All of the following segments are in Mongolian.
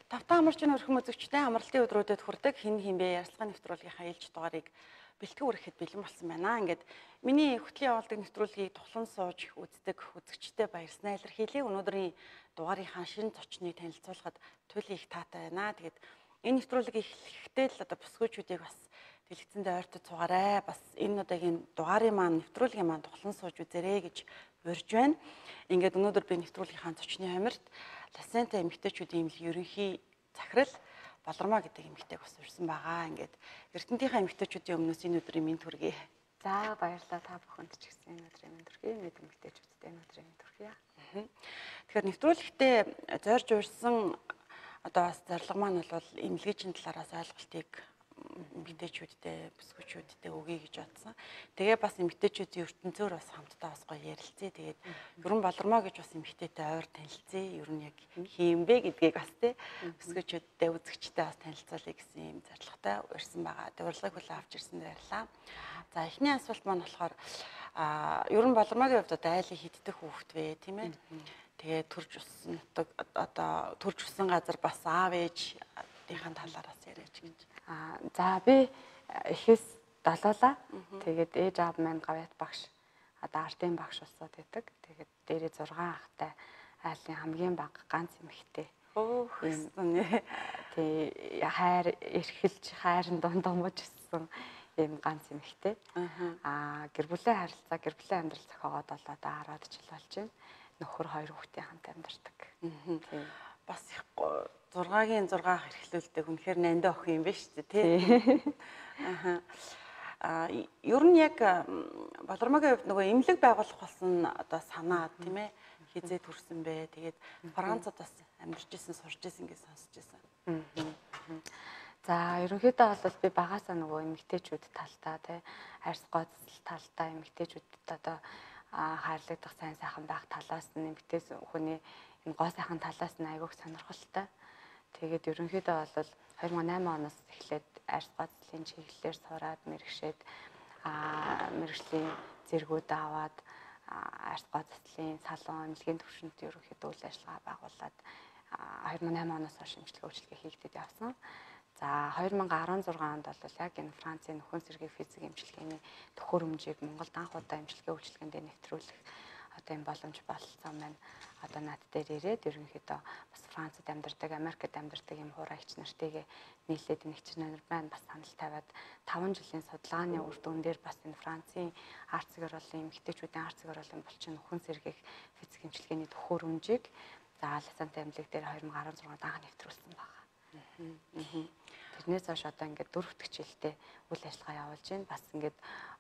Тавтан амарчин өрхөн үзэгчтэй амралтын өдрүүдэд хүрдэг хэн бэ ярилцлагын нэвтрүүлгийнхаа ээлж дугаарыг бэлтгэн хүрэхэд бэлэн болсон байна. Ингээд миний хөтлийн явуулдаг нэвтрүүлгийг тухлан сууж үздэг үзэгчтэй баярснаа илэрхийлье. Өнөөдрийн дугаарынхаа шинэ зочныг танилцуулахад туйлын их таатай байна. Тэгээд энэ нэвтрүүлгийг эхлэхдээ л одоо бүсгүйчүүдийг бас дэлгэцэндээ ойртож цугаарай. Бас энэ удаагийн дугаарын маань нэвтрүүлгийн маань тухлан сууж үзээрэй гэж урьж байна. Ингээд өнөөдөр би нэвтрүүлгийнхаа зочны хамирт Ласента эмэгтэйчүүдийн ерөнхий захирал Балармаа гэдэг эмэгтэйг бас урьсан байгаа. Ингээд Эрдэнэтийнхаа эмэгтэйчүүдийн өмнөөс энэ өдрийн мэнд хүргэе. За баярлалаа та бүхэнд ч гэсэн энэ өдрийн мэнд хүргэе. Мэд эмэгтэйчүүдтэй энэ өдрийн мэнд хүргэе. Тэгэхээр нэвтрүүлэгтээ зорж урьсан одоо бас зорилго маань бол эмнэлгийн талаараас ойлголтыг эмэгтэйчүүдтэй, бүсгүйчүүдтэй өгье гэж бодсон. Тэгээ бас эмэгтэйчүүдийн ертөнцөөр бас хамтдаа бас гоё ярилцъя. Тэгээд ерөн Балармаа гэж бас эмэгтэйтэй ойр танилцъя. Ер нь яг хийм бэ гэдгийг бас тий бүсгүйчүүдтэй, үзэгчтэй бас танилцуулъя гэсэн юм зорилготой урьсан байгаа. Тэгээд урилгыг хүлээн авч ирсэнд баярлалаа. За эхний асуулт маань болохоор ер нь Балармаагийн хувьд одоо айлын хиддэх хүүхэд вэ, тийм ээ? Тэгээ төрж өссөн одоо төрж өссөн газар бас аав ээжийнхээ талаараас яриач гэж. За би эхээс долоолаа. Тэгээд ээж аав маань гавьяат багш, одоо артын багш болсод байдаг. Тэгээд дээрээ 6 ахтай айлын хамгийн бага ганц эмэгтэй. Тий хайр эрхэлж хайрын дундамж өссөн ийм ганц эмэгтэй. Гэр бүлийн харилцаа, гэр бүлийн амьдрал зохиогоод бол одоо 10 жил болж байна. Нөхөр 2 хүүхдийн хамт амьдардаг. Тий. Бас их 6-гийн 6 хэрхлүүлдэг үнэхээр нандаа охин юм байна шүү дээ тий. Ер нь яг Балармаагийн хувьд нөгөө эмнэлэг байгуулах болсон одоо санаа тийм ээ хизээ төрсэн бэ. Тэгээд Францад бас амьдарч исэн, сурч исэн гэж сонсч исэн. За ерөнхийдөө бол би багаасаа нөгөө эмэгтэйчүүд талдаа тий арьс гоцл талдаа эмэгтэйчүүдэд одоо хайрлагдах сайн сайхан байх талаас нь эмэгтэй хүний энэ гоо сайхан талаас нь айгүйх сонирхолтой. Тэгээд ерөнхийдөө бол 2008 оноос эхлээд арьс гоцлын чиглэлээр сураад мэрэгшээд мэрэгжлийн зэргүүд аваад арьс гоцлын салон эмнэлгийн төвшөнд ерөнхийдөө үйл ажиллагаа байгуулад 2008 оноос хойш эмчилгээ хийгдэж явсан. За 2016 онд бол яг энэ Францын нөхөн сэргийн физик эмчилгээний төхөөрөмжийг Монголд анх удаа эмчилгээ үйлчилгээндээ нэвтрүүлэх одоо юм боломж болсон байна. Одоо над дээр ирээд ерөнхийдөө бас Францад амьдардаг, Америкт амьдардаг юм хураагч нартыг нийлээд нэгч нар байна бас санал тавиад 5 жилийн судалгааны үр дүн дээр бас энэ Францын арт цэгцэрлэгийн эмэгтэйчүүдийн арт цэгцэрлэгийн булчин нөхөн сэргийх физик эмчилгээний төхөөрөмжийг Ласента эмнэлэг дээр 2016 анх нэвтрүүлсэн байна. Тэрнээс хойш одоо ингээд 4 дахь жилдээ үйл ажиллагаа явуулж байна. Бас ингээд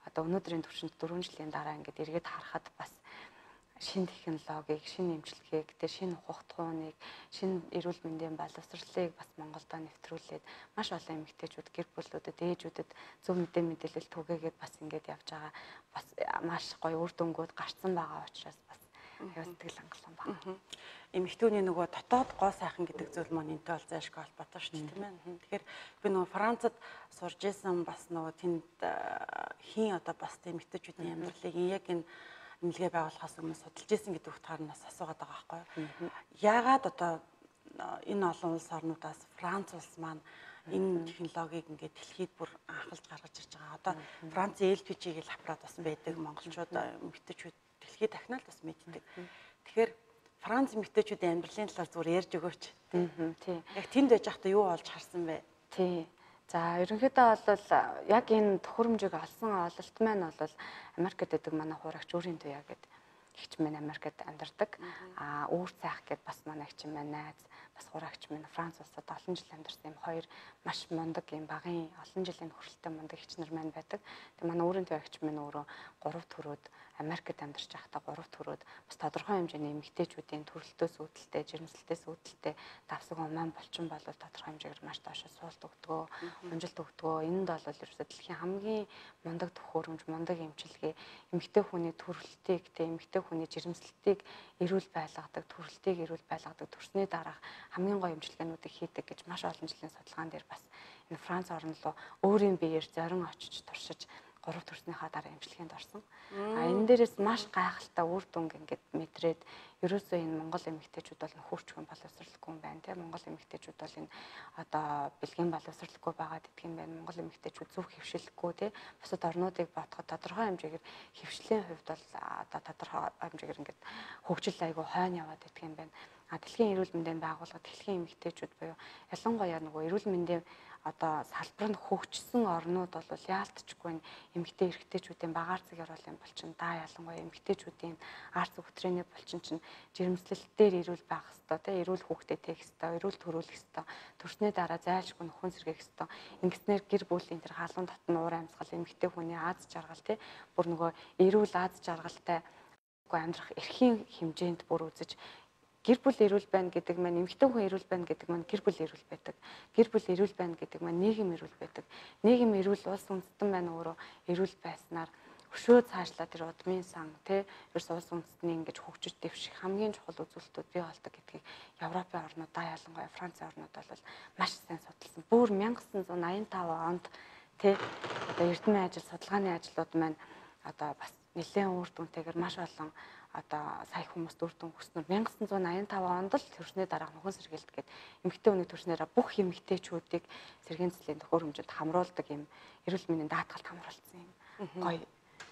одоо өнөөдрийн төвшөнд 4 жилийн дараа ингээд эргээд харахад бас шинэ технологиг, шинэ эмчилгээг, тэр шинэ ухагтхууныг, шинэ эрүүл мэндийн боловсролыг бас Монголдо нэвтрүүлээд маш олон эмэгтэйчүүд, гэр бүлүүдэд, ээжүүдэд зөв мэдээлэл түгээгээд бас ингээд явж байгаа. Бас маш гоё үр дүнгууд гарцсан байгаа учраас бас аюу сэтгэл хангалуун байна. Эмэгтэйний нөгөө дотоод гоо сайхан гэдэг зүйл маань энэтэй бол зайлшгүй холбоотой шүү дээ тийм ээ. Тэгэхээр би нөгөө Францад сурж исэн бас нөгөө тэнд хийн одоо бас эмэгтэйчүүдийн амьдралыг яг энэ эмнэлгээ байгуулахаас өмнө судалж исэн гэдэг утгаараас асуугаад байгаа байхгүй юу. Яагаад одоо энэ олон улс орнуудаас Франц улс маань энэ технологиг ингээд дэлхийд бүр анхалж гаргаж ирж байгаа. Одоо Францын LPG-ийг аппарат бас байдаг, монголчууд эмэгтэйчүүд дэлхийд дахинаад бас мэддэг. Тэгэхээр Франц эмэгтэйчүүдийн амьдралын талаар зүгээр ярьж өгөөч. Тий. Яг тэнд байж байхдаа юу олж харсан бэ? Тий. За ерөнхийдөө бол яг энэ төхөөрөмжийг олсон ололт маань бол Америкт байдаг манай хурагч өөрийн туяа гэдэг эгч минь Америкт амьдардаг. Үүр цайх гэдээ бас манай эгч минь найз бас хурагч минь Франц улсад олон жил амьдарсан юм хоёр маш мундаг юм багын олон жилийн хүрэлтэн мундаг эгч нар маань байдаг. Тэг манай өөрийн туяа эгч минь өөрөө 3 төрөөд Америкт амьдарч байхдаа 3 төрөөд бас тодорхой хэмжээний эмэгтэйчүүдийн төрөлтөөс үүдэлтэй, жирэмслэлтээс үүдэлтэй давсаг умаан булчин бол тодорхой хэмжээгээр маш доошо суулт өгдөгөө, амжилт өгдөгөө. Энд бол ерөөсөө дэлхийн хамгийн мундаг төхөөрөмж, мундаг эмчилгээ, эмэгтэй хүний төрөлтийг, эмэгтэй хүний жирэмслэлтийг эрүүл байлгадаг, төрөлтийг эрүүл байлгадаг, төрсний дараах хамгийн гоё эмчилгээнүүдийг хийдэг гэж маш олон жилийн судалгаан дээр бас энэ Франц орн руу өөрийн биеэр зорин очиж туршиж 3 төрснийхаа дараа эмчилгээнд орсон. Энэ дээрээс маш гайхалтай үр дүнг ингээд мэдрээд ерөөсөө энэ Монгол эмэгтэйчүүд бол нөхөрч хүн боловсралгүй юм байна тийм. Монгол эмэгтэйчүүд бол энэ одоо бэлгийн боловсралгүй байгаад идэх юм байна. Монгол эмэгтэйчүүд зөв хөвшилгүй тийм. Бусад орнуудыг бодоход тодорхой хэмжээгээр хөвшлийн хувьд бол одоо тодорхой хэмжээгээр ингээд хөгжил айгүй хойно яваад идэх юм байна. Дэлхийн эрүүл мэндийн байгууллага дэлхийн эмэгтэйчүүд буюу ялангуяа нөгөө эрүүл мэндийн одоо салбар нь хөгжсөн орнууд бол яалтчгүй эмэгтэй эрэгтэйчүүдийн багаар цэгээр бол юм болчин да ялангуяа эмэгтэйчүүдийн арц хөтрэний болчин чинь жирэмслэлт дээр эрүүл байх хэвээр тэ эрүүл хүүхдэд тээх хэвээр эрүүл төрүүлэх хэвээр төрсний дараа зайлшгүй нөхөн сэргээх хэвээр ингэснээр гэр бүлийн тэр халуун татны уур амьсгал эмэгтэй хүний аз жаргал тэ бүр нөгөө эрүүл аз жаргалтай амьдрах эрхийн хэмжээнд бүр үзэж гэр бүл эрүүл байна гэдэг маань эмэгтэй хүн эрүүл байна гэдэг маань гэр бүл эрүүл байдаг. Гэр бүл эрүүл байна гэдэг маань нийгэм эрүүл байдаг. Нийгэм эрүүл улс үндэстэн байна өөрөө эрүүл байснаар өшөө цаашлаа тэр удмын сан тий ерөөс улс үндэстний ингэж хөгжиж дэвших хамгийн чухал үзүүлэлтүүд бий болдог гэдгийг Европын орнуудаа ялангуяа Францын орнууд бол маш сайн судалсан. Бүр 1985 онд тий одоо эрдэнэ ажил судалгааны ажлууд маань одоо бас нэлээд үр дүнтэйгээр маш олон одоо сая хүмүүст үр дүн өгснөр 1985 онд л төрсний дараа нөхөн сэргээлт гээд эмэгтэй хүний төрснөөр бүх эмэгтэйчүүдийг сэргийн цэцлийн төхөөр хэмжээнд хамруулдаг юм эрүүл мэндийн даатгалд хамруулсан юм гоё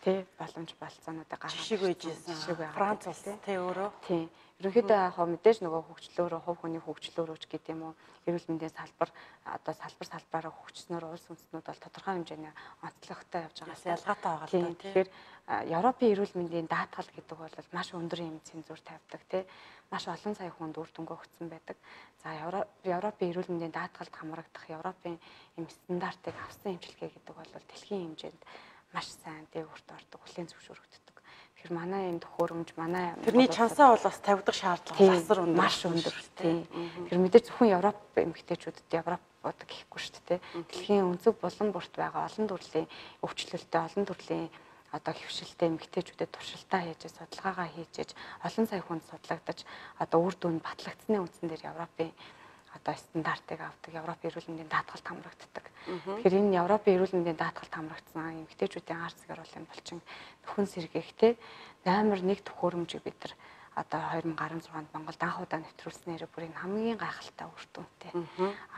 тий боломж болцоонуудыг гаргаж жишг үйжсэн Франц улс тий өөрөө тий ерөнхийдөө яг мэдээж нөгөө хөгжлөөрөө хувь хүний хөгжлөөрөөч гэдэг юм уу эрүүл мэндийн салбар одоо салбараа хөгжснөөр улс үндэстнүүд бол тодорхой хэмжээний онцлогтой явж байгаа ялгаатай байгаа л да. Тэгэхээр Европын эрүүл мэндийн даатгал гэдэг бол маш өндөр юм цензуур тавьдаг тий маш олон сая хүнд үр дүнгээ өгсөн байдаг. За Европын эрүүл мэндийн даатгалд хамрагдах Европын юм стандартыг авсан эмчилгээ гэдэг бол дэлхийн хэмжээнд маш сайн дээгүүрт ордог, хүлээн зөвшөөрөгддөг. Тэгэхээр манай энэ төхөөрөмж манай тэрний чансаа бол бас тавигдах шаардлага асар өндөр. Маш өндөр тийм. Тэр мэдээж зөвхөн Европ эмэгтэйчүүдэд Европ гэхгүй шүү дээ. Дэлхийн өнцөг булан бүрт байгаа олон төрлийн өвчлөлттэй, олон төрлийн одоо хөвшилтэй эмэгтэйчүүдэд туршилтаа хийж, судалгаагаа хийж, олон сая хүнд судлагдаж одоо үр дүн батлагдсны үндсэн дээр Европын одоо стандартыг авдаг, Европын эрүүл мэндийн даатгалд хамрагддаг. Тэгэхээр энэ Европын эрүүл мэндийн даатгалд хамрагдсан эмэгтэйчүүдийн арц гэрэл юм болчин нөхөн сэргээхтэй номер 1 төхөөрөмжийг бид нар одоо 2016 онд Монголд анх удаа нэвтрүүлснээр бүр энэ хамгийн гайхалтай үр дүнтэй.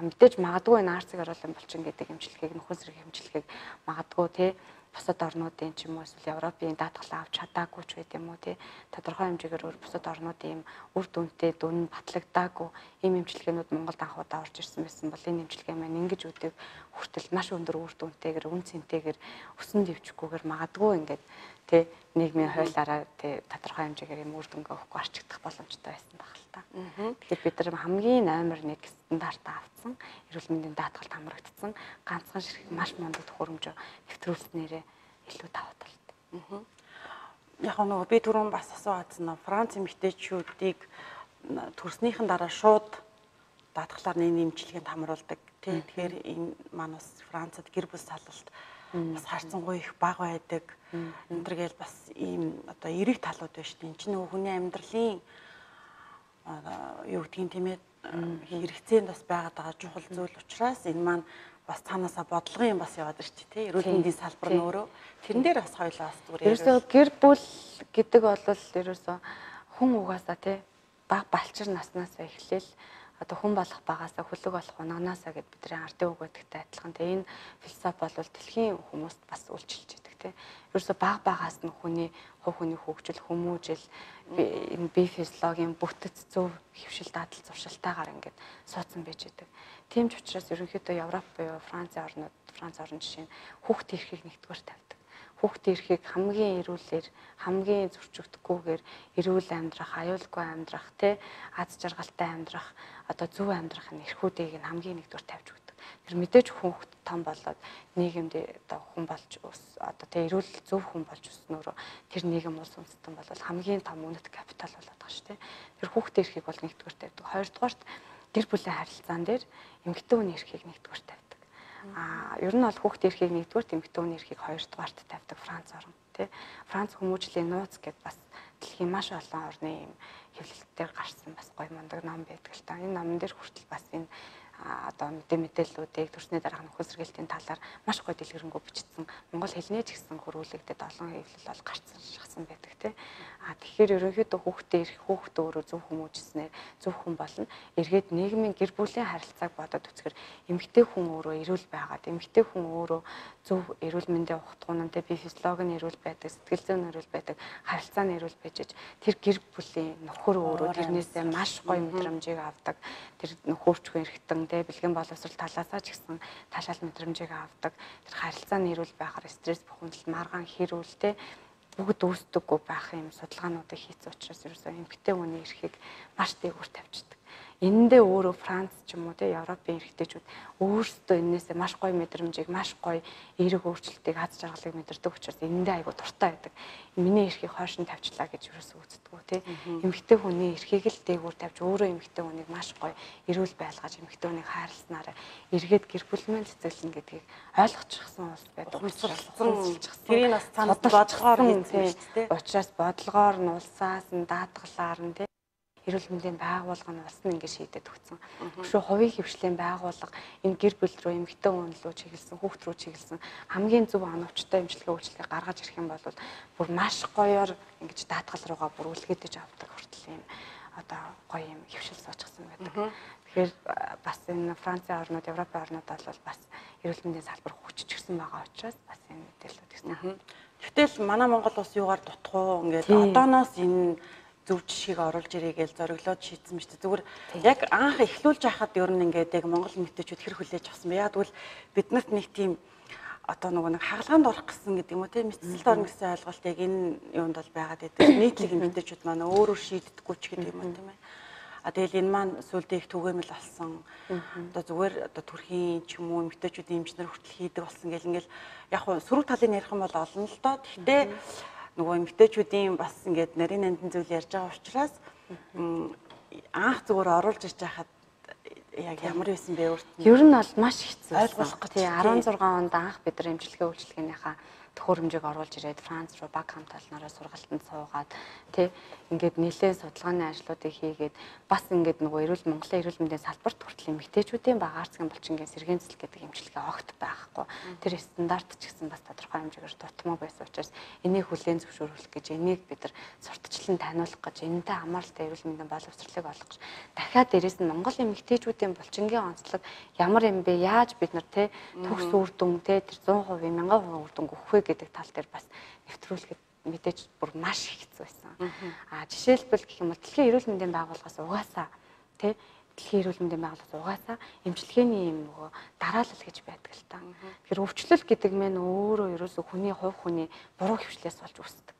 Мэдээж магадгүй энэ арц гэрэл юм болчин гэдэг эмчилгээг нөхөн сэргээх эмчилгээг магадгүй тий бусад орнуудын ч юм уу эсвэл Европын даатгалаа авч чадаагүй ч байт юм уу тий тодорхой хэмжээгээр бусад орнуудын үр дүнтэй дүн батлагдаагүй ийм эмчилгээнүүд Монголд анх удаа орж ирсэн байсан бол энэ эмчилгээ маань ингэж үдэг хүртэл маш өндөр үр дүнтэйгээр үн цэнтэйгээр өсөн дэвчихгүйгээр магадгүй ингээд тий нийгмийн хуулиараа тий тодорхой хэмжээгээр юм үр дүнгээ өгөхгүй арчигдах боломжтой байсан баг л та. Тэгэхээр бид нар хамгийн номер 1 стандартаа авсан эрүүл мэндийн даатгалд хамрагдсан ганцхан ширхэг маш мундаг төхөөрөмж нэвтрүүлснээрээ илүү даваа талтай. Яг нөгөө би түрүүн бас асуусан Франц эмэгтэйчүүдийг төрснийхэн дараа шууд даатгалаар нэг эмчилгээнд хамруулдаг. Тэгэхээр энэ маань бас Францад гэр бүл салалт бас харцангуй их бага байдаг. Энтергээл бас ийм одоо эерэг талууд байна шүү дээ. Энд чинь нөгөө хүний амьдралын юу гэдгийг тийм ээ хэрэгцээнд бас байгаад байгаа чухал зүйл учраас энэ маань бас цаанаасаа бодлогын юм бас яваад ирч тий эрүүл мэндийн салбар нь өөрөө тэрэн дээр бас хоёлаа бас зүгээр ерөөсөө гэр бүл гэдэг бол ерөөсөө хүн угаасаа тий баг балчир наснаас эхлээл одоо хүн болох багаасаа хүлэг болох унаганаасаа гэд бидний ардын үг гэдэгтэй адилхан тий энэ философи бол дэлхийн хүмүүст бас үйлчилж байдаг тий ерөөсөө баг багаас нь хүний хөгжил хүмүүжил энэ бие физиологийн бүтэц зөв хөвшил дадал зуршилтаагаар ингээд суудсан байж байдаг. Тийм ч учраас ерөнхийдөө Европ буюу Франц орн жишээ нь хүүхд эрхийг нэгдүгээр тавьдаг. Хүүхд эрхийг хамгийн эрүүлэр, хамгийн зөрчигдөхгүйгээр эрүүл амьдрах, аюулгүй амьдрах, аз жаргалтай амьдрах, одоо зөв амьдрах энэ эрхүүдийг нь хамгийн нэгдүгээр тавьж өгдөг. Тэр мэдээж хүүхд том болоод нийгэмд одоо хүн болж одоо эрүүл зөв хүн болж өснөөрөө тэр нийгэм улс үндэстэн бол хамгийн том үнэт капитал болоод байгаа шүү дээ. Тэр хүүхд эрхийг бол нэгдүгээр тавьдаг. Хоёрдугаарт гэр бүлийн харилцаан дээр эмэгтэй хүний эрхийг нэгдүгээр тавьдаг. Ер нь бол хүүхд эрхийг нэгдүгээр, эмэгтэй хүний эрхийг хоёрдугаарт тавьдаг Франц орн тий. Франц хүмүүжлийн нууц гэдээ бас дэлхийн маш олон орны юм хэвлэлтээр гарсан бас гоё мундаг ном байдаг л та. Энэ номон дээр хүртэл бас энэ одоо мэдээллүүдийг төрсний дараах нөхөн сэргээлтийн талаар маш гоё дэлгэрэнгүй бичсэн. Монгол хэлний ч гэсэн хөрвүүлэгдэд олон хэвлэл бол гарсан шахсан байдаг тий. Тэгэхээр ерөнхийдөө хүүхдээ ирэх хүүхд өөрөө зөв хүмүүжснээр зөв хүн болно. Эргээд нийгмийн гэр бүлийн харилцааг бодоод үзэхээр эмэгтэй хүн өөрөө эрүүл байгаад, эмэгтэй хүн өөрөө зөв эрүүл мэндийн ухтгуунантай бие физиологи нь эрүүл байдаг, сэтгэл зүйн нь эрүүл байдаг, харилцаа нь эрүүл байж тэр гэр бүлийн нөхөр өөрөө тэрнээсээ маш гоё мэдрэмжийг авдаг. Тэр нөхөрчхөн эргэтэн бэлгэн боловсрол талаасаа ч гэсэн талаал мэдрэмжийг авдаг. Тэр харилцаа нь эрүүл байхаар стресс бухимдал, маргаан хэрүүлтэй бүгд үүсдэггүй байх юм судалгаануудыг хийсэн учраас ерөөсөө эмэгтэй хүний эрхийг маш дээгүүр тавьчихдаг. Энэндээ өөрөө Франц ч юм уу Европын эрэгтэйчүүд өөрсдөө энээсээ маш гоё мэдрэмжийг, маш гоё эерэг өөрчлөлтийг, аз жаргалыг мэдэрдэг учраас энэндээ айгу дуртай байдаг. Миний эрхийг хойш нь тавьчлаа гэж ерөөсөө үздэггүй тий. Эмэгтэй хүний эрхийг л дээгүүр тавьж өөрөө эмэгтэй хүнийг маш гоё эрүүл байлгаж эмэгтэй хүнийг хайрласнараа эргээд гэр бүлмэн цэцэглэн гэдгийг ойлгочихсон улс байдаг. Тэрийг бас цаанаас бодлогоор хийсэн тий. Учраас бодлогоор нь улсаас нь даатгалаар нь тий эрүүл мэндийн байгууллага нь улс нь ингэ шийдээд өгсөн. Шүү хувийн хөвшлийн байгууллага энэ гэр бүл рүү эмэгтэй хүн рүү чиглэсэн, хүүхд рүү чиглэсэн хамгийн зөв оновчтой эмчилгээ үйлчилгээ гаргаж ирэх юм бол бүр маш гоёор ингэж даатгал руугаа бүр үлгэдэж авдаг хүртэл юм одоо гоё юм хөвшил суучихсан байдаг. Тэгэхээр бас энэ Францын орнууд, Европын орнууд бол бас эрүүл мэндийн салбар хүччихсэн байгаа учраас бас энэ мэдээлэлүүд гэсэн. Гэвтэл манай Монгол улс юугаар дутх уу ингээд одооноос энэ зөв жишгийг оруулж ирээ гэж зориглоод шийдсэн мэт зүгээр яг анх эхлүүлж байхад ер нь ингээд яг Монгол эмэгтэйчүүд хэр хүлээж авсан бэ? Яг тэгвэл биднэрт нэг тийм одоо нэг хагалгаанд орох гэсэн гэдэг юм уу тийм мэдсэлд орно гэсэн ойлголт яг энэ юунд бол байгаад байдаг. Нийтлэг эмэгтэйчүүд маань өөрөө шийддэггүй ч гэдэг юм тийм ээ. Тэгэл энэ маань сүлдээ их түгээмэл болсон. Одоо зүгээр одоо төрхийн ч юм уу эмэгтэйчүүдийн эмчнэр хүртэл хийдэг болсон гэл ингээл яг хуу сөрөг талын ярих юм бол олон л доо. Гэхдээ нөгөө эмэгтэйчүүдийн бас ингээд нарийн нандин зүйл ярьж байгаа учраас анх зүгээр оруулж ирж байхад яг ямар байсан бэ өөрт нь? Ер нь бол маш хэцүү ойлгох гэж. 16 онд анх бид нар эмчилгээ үйлчилгээнийхаа төхөөрөмжийг оруулж ирээд Франц руу баг хамталнараа сургалтанд суугаад тий ингээд нэлээд судалгааны ажлуудыг хийгээд бас ингээд нөгөө Монголын эрүүл мэндийн салбарт хүртэл эмэгтэйчүүдийн багаарцгийн булчингийн сэргээн цэцэл гэдэг эмчилгээ огт байхгүй. Тэр стандарт ч гэсэн бас тодорхой хэмжээгээр дутмаг байсан учраас энийг хүлээн зөвшөөрөх гэж энийг бид нар сурталчлан таниулах гэж энэтэй хамааралтай эрүүл мэндийн боловсролыг олох гэж дахиад дээрэс нь Монгол эмэгтэйчүүдийн булчингийн онцлог ямар юм бэ? Яаж бид нар тий төгс үр дүн тий тэр 100%, 1000% үр дүн өгөх вэ гэдэг тал дээр бас нэвтрүүлэхэд мэдээж бүр маш хэцүү байсан. Жишээлбэл гэх юм бол дэлхийн эрүүл мэндийн байгууллагаас угаасаа тий дэлхийн эрүүл мэндийн байгууллагаас угаасаа эмчилгээний юм нөгөө дараалал гэж байдаг л та. Тэгэхээр өвчлөл гэдэг нь өөрөө ерөөсөө хүний хувь хүний буруу хвшлээс болж үүсдэг.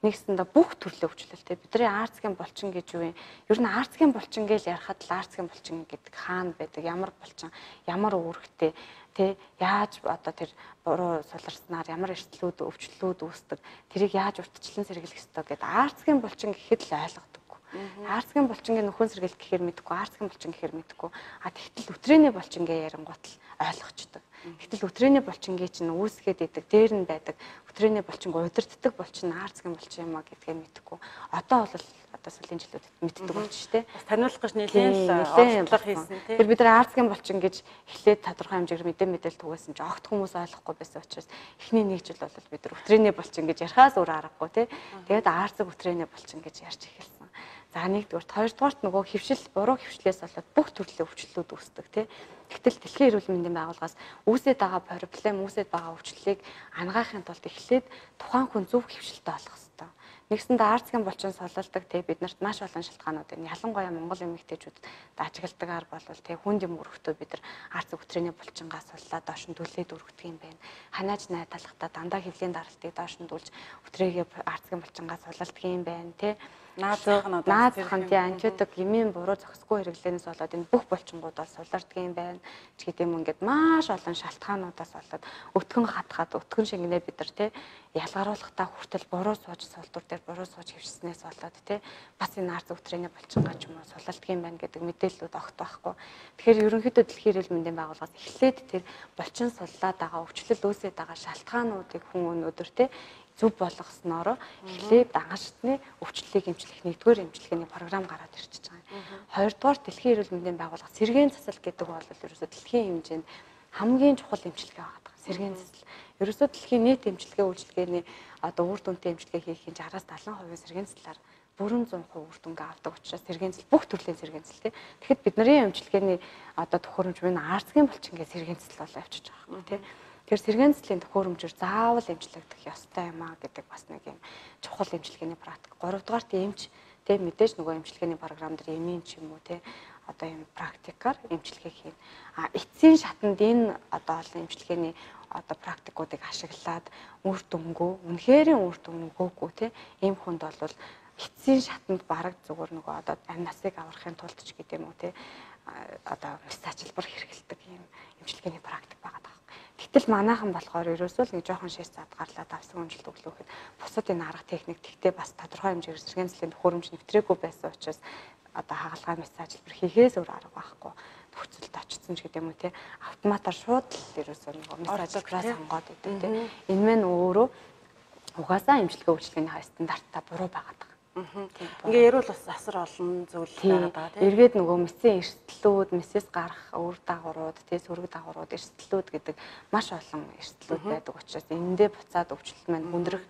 Нэгсэндээ бүх төрлийн өвчлөлтэй бидний арцгийн булчин гэж юу юм? Ер нь арцгийн булчин гэж ярихад л арцгийн булчин гэдэг хаана байдаг? Ямар булчин? Ямар үүрэгтэй? Тэ яаж одоо тэр буруу суларснаар ямар эрсдлүүд өвчлөлүүд үүсдэг? Тэрийг яаж урьдчилан сэргийлэх ёстой гэдэг арцгийн булчин гэхэд л ойлгодоггүй. Арцгийн булчингийн нөхөн сэргийлэх гэхээр мэдэхгүй, арцгийн булчин гэхээр мэдэхгүй. Тэгтэл өтрээний булчингээ ярингуут л ойлгочдөг. Гэтэл өтрээний булчингийн чинь үүсгээд идэг, дээр нь байдаг. Өтрээний булчинг удирддаг булчин арцгийн булчин юм а гэдгээ мэдэхгүй. Одоо бол одоо сүүлийн жилүүдэд мэддэг болж штэ. Бас таниулах гэж нэлээд орчлог хийсэн тийм. Тэр бид нар арцгийн булчин гэж эхлээд тодорхой хэмжээгээр мэдээлэл түгээсэн чинь огт хүмүүс ойлгохгүй байсан учраас эхний нэг жил бол бид нар өтрээний булчин гэж ярихаас өөр аргагүй тий. Тэгээд арцэг өтрээний булчин гэж ярьж эхэлсэн. За нэгдүгээрт, хоёрдугаарт нөгөө хөвшил, буруу хөвшлээс болоод бүх төрлийн өвчлөлүүд үүсдэг тий. Гэтэл дэлхийн эрүүл мэндийн байгууллагаас үүсээд байгаа проблем, үүсээд байгаа өвчлөлийг ангаахын тулд эхлээд тухайн хүн зөв хөвшилтэй олох хэрэгтэй. Нэгсэндээ арцгийн булчин сулалдаг тий биднэрт маш олон шалтгаанууд байна. Ялангуяа Монгол эмэгтэйчүүд ажигладагаар болвол тий хүнд юм өргөхдөө бид нар арцэг өтрээний булчингаас суллаад доош нь дүлээд өргөдөг юм байна. Ханааж найдалхтаа дандаа хөвлийн даралтыг доош нь дүүлж өтрээгээ арцгийн булчингаас сулалдаг юм байна тий. Наадхан тий антибиотик гэмийн буруу зохисгүй хэрэглэнээс болоод энэ бүх булчингууд бол сулардаг юм байна ч гэдэг юм ингээд маш олон шалтгаануудаас болоод өтгөн хатгаад өтгөн шингэнээ бид нар тий ялгаруулахтаа хүртэл буруу сууж сулдуур дээр буруу сууж хөвснээс болоод тий бас энэ арц өтрээний булчингаа ч юм уу сулалдаг юм байна гэдэг мэдээллүүд огт байхгүй. Тэгэхээр ерөнхийдөө дэлхийн эрүүл мэндийн байгууллагаас эхлээд тэр булчин суллаад байгаа өвчлөл үүсээд байгаа шалтгаануудыг хүн өнөөдөр тий зөв болгосноор эхлээд дагашдны өвчлөлийг эмчлэх нэгдүгээр эмчилгээний програм гараад ирчихэж байгаа. Хоёрдугаар дэлхийн эрүүл мэндийн байгууллага сэргээн цэцэл гэдэг бол ерөөсөө дэлхийн хэмжээнд хамгийн чухал эмчилгээ байгаа. Сэргээн цэцэл. Ерөөсөө дэлхийн нийт эмчилгээ үйлчилгээний одоо үр дүнтэй эмчилгээ хийхийн 60-70% сэргээнцлэлээр бүрэн 100% үр дүнгээ авдаг учраас сэргээнцэл бүх төрлийн сэргээнцэл тий. Тэгэхэд бидний эмчилгээний одоо төхөөрөмж минь арцгийн булчингийн сэргээнцэл болоо явчихж байгаа юм тий. Тэр сэргээнцлийн төхөөрөмжөөр заавал эмчлэгдэх ёстой юм аа гэдэг бас нэг юм чухал эмчилгээний практик. 3 дугаарт эмч тий мэдээж нөгөө эмчилгээний програм дээр эмийн ч юм уу тий одоо юм практикаар эмчилгээ хийн. А эцсийн шатанд энэ одоо олон эмчилгээний одоо практикуудыг ашиглаад үр дүнгүй, үнэхэрийн үр дүн өгөөгүй тий ийм хүнд бол эцсийн шатанд бараг зүгээр нөгөө одоо амь насыг аврахын тулд ч гэдэг юм уу тий одоо мэсаачилбар хэрэгэлдэг ийм эмчилгээний практик байгаа даа. Гэтэл манайхан болохоор ерөөсөө л нэг жоохон шээс задгаарлаад авсан хүнжилт өглөөхөд бусад энэ арга техник тэгтээ бас тодорхой хэмжээгээр сэргээнцлийн төхөөрөмж нэвтрээгүй байсан учраас одоо хагалгаа мэсаачилбар хийхээс өөр арга байхгүй. Төвцөлд очсон ч гэдэг юм уу те автоматар шууд л ерөөсөө нэг мэсаачилбараа сонгоод идэв те. Энэ мэн өөрөө угаасаа эмчилгээ үйлчилгээний стандартаа буруу байгаад байгаа. Ингээ ярил бас асар олон зүйл байгаа тийм. Эргээд нөгөө мэсийн эрсдлүүд, мэсээс гарах өр дагаврууд, тий сөрөг дагаврууд, эрсдлүүд гэдэг маш олон эрсдлүүд байдаг учраас эндээ буцаад өвчлөлт маань хүндрэх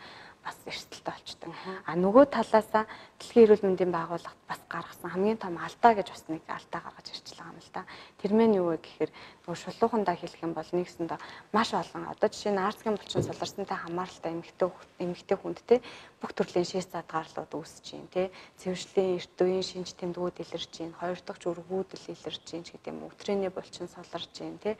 бас эрсдэлтэй болчдөг. А нөгөө талаасаа Дэлхийн эрүүл мэндийн байгууллагт бас гаргасан хамгийн том алдаа гэж бас нэг алдаа гаргаж ирж байгаа юм л да. Тэр мэн юу вэ гэхээр нөгөө шулуухандаа хэлэх юм бол нэгсэндээ маш олон одоо жишээ нь арцгийн булчин суларсантай хамааралтай эмэгтэй хүнд те бүх төрлийн шээс задгаарлууд үүсэж байна те цэвэрлэлийн эрт үеийн шинж тэмдгүүд илэрч байна. Хоёр дахь өргүүдэл илэрч байна гэдэг юм. Өтрээний булчин суларч байна те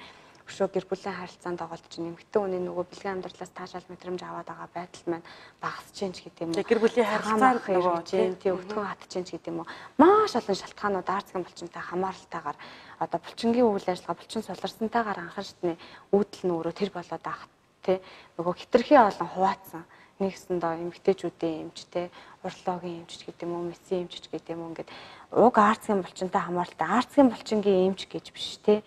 өшөө гэр бүлийн харилцаанд тоглож чинь эмэгтэй хүний нөгөө бэлгийн амьдралаас таашаал мэдрэмж аваад байгаа байдал маань багасж чинь гэдэг юм уу. Гэр бүлийн харилцаанд нөгөө тий өвтгөн хатж чинь гэдэг юм уу. Маш олон шалтгаанууд арцгийн булчинтай хамааралтайгаар одоо булчингийн үйл ажиллагаа булчин суларсантайгаар анхан шатны үүдэл нь өөрөө тэр болоод ах тий нөгөө хитрхи олон хуваацсан нэгсэндээ эмэгтэйчүүдийн эмчтэй урологийн эмч гэдэг юм уу мэсийн эмч гэдэг юм уу ингээд уг арцгийн булчинтай хамааралтай арцгийн булчингийн эмч гэж биш тий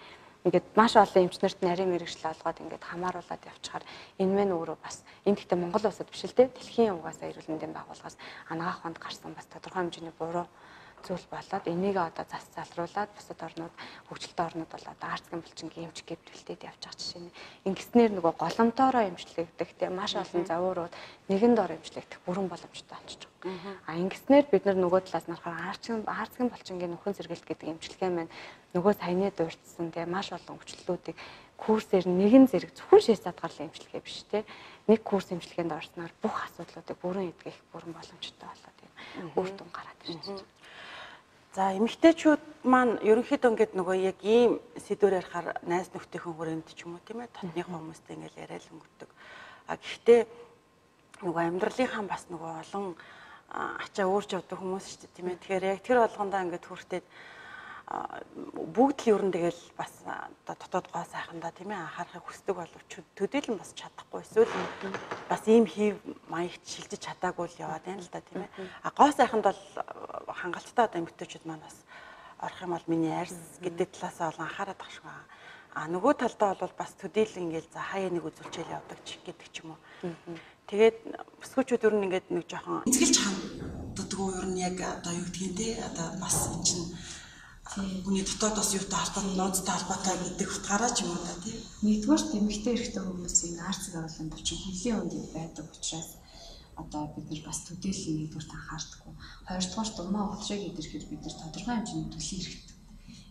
ингээд маш олон эмчнэрт нарийн мэрэгжил олгоод ингээд хамааруулад явчихаар энэ мэн өөрөө бас энэ гэхдээ Монгол улсад биш л дээ дэлхийн угаасаа эрүүл мэндийн байгууллагаас анагаах хонд гарсан бас тодорхой хэмжээний буруу зүйл болоод энийг одоо зас залруулад бусад орнууд хөгжилтэй орнууд бол одоо арцгийн булчингийн эмч гэд бэлдээд явж байгаа жишээ нь ингэснээр нөгөө голомтоороо эмчлэгдэх те маш олон завуурууд нэгэн дор эмчлэгдэх бүрэн боломжтой болчихж байгаа. А ингэснээр бид нөгөө талаас нь харахаар арцгийн булчингийн нөхөн сэргэлт гэдэг эмчилгээ маань нөгөө саяны дурдсан те маш олон өвчлөлүүдийг курсээр нэгэн зэрэг зөвхөн шээс задгаарлын эмчилгээ биш те нэг курс эмчилгээнд орсноор бүх асуудлуудыг бүрэн эдгэх бүрэн боломжтой болоод юм үр дүн гараад ирж байна. За эмэгтэйчүүд маань ерөнхийдөө ингээд нөгөө яг ийм сэдвээр ярихаар найз нөхдийнхөө хүрээнд ч юм уу тийм ээ татныхаа хүмүүстэй ингээд яриад өнгөтдөг. А гэхдээ нөгөө амьдралынхаа бас нөгөө олон ачаа өөрч явдаг хүмүүс шүү дээ тийм ээ. Тэгэхээр яг тэр болгондоо ингээд хүртээд бүгд л ер нь тэгэл бас дотоод гоо сайхандаа тийм ээ анхаарахыг хүсдэг боловч төдийлөн бас чадахгүй эсвэл бас ийм хийв маягт шилжиж чадаагүй л яваад байна л да тийм ээ. А гоо сайханд бол хангалттай одоо эмэгтэйчүүд маань бас орох юм бол миний арьс гэдэг талаасаа бол анхаарат байх шиг байна. А нөгөө талдаа бол бас төдийлөн ингээл за хаяа нэг үзүүлчээл явдаг ч гэдэг ч юм уу. Тэгээд өсгөөчүүд ер нь ингээд нэг жоохон эцгэлж ханддаггүй ер нь яг одоо юу гэдгийг те одоо бас энэ чинь хүний дотоодоос юутай холбоотой нууцтай холбоотой гэдэг утгаараа ч юм уу та тийм. Нэгдүгээр эмэгтэй эрэгтэй хүмүүсийн арцыг оруулан булчин хөлийн өндөд байдаг учраас одоо бид нар бас төдийлөн нэгдүгээр анхаардаггүй. Хоёрдугаар думаа уучрыг идэрхээр бид нар тодорхой хэмжээний төлөв хэрэгтэй.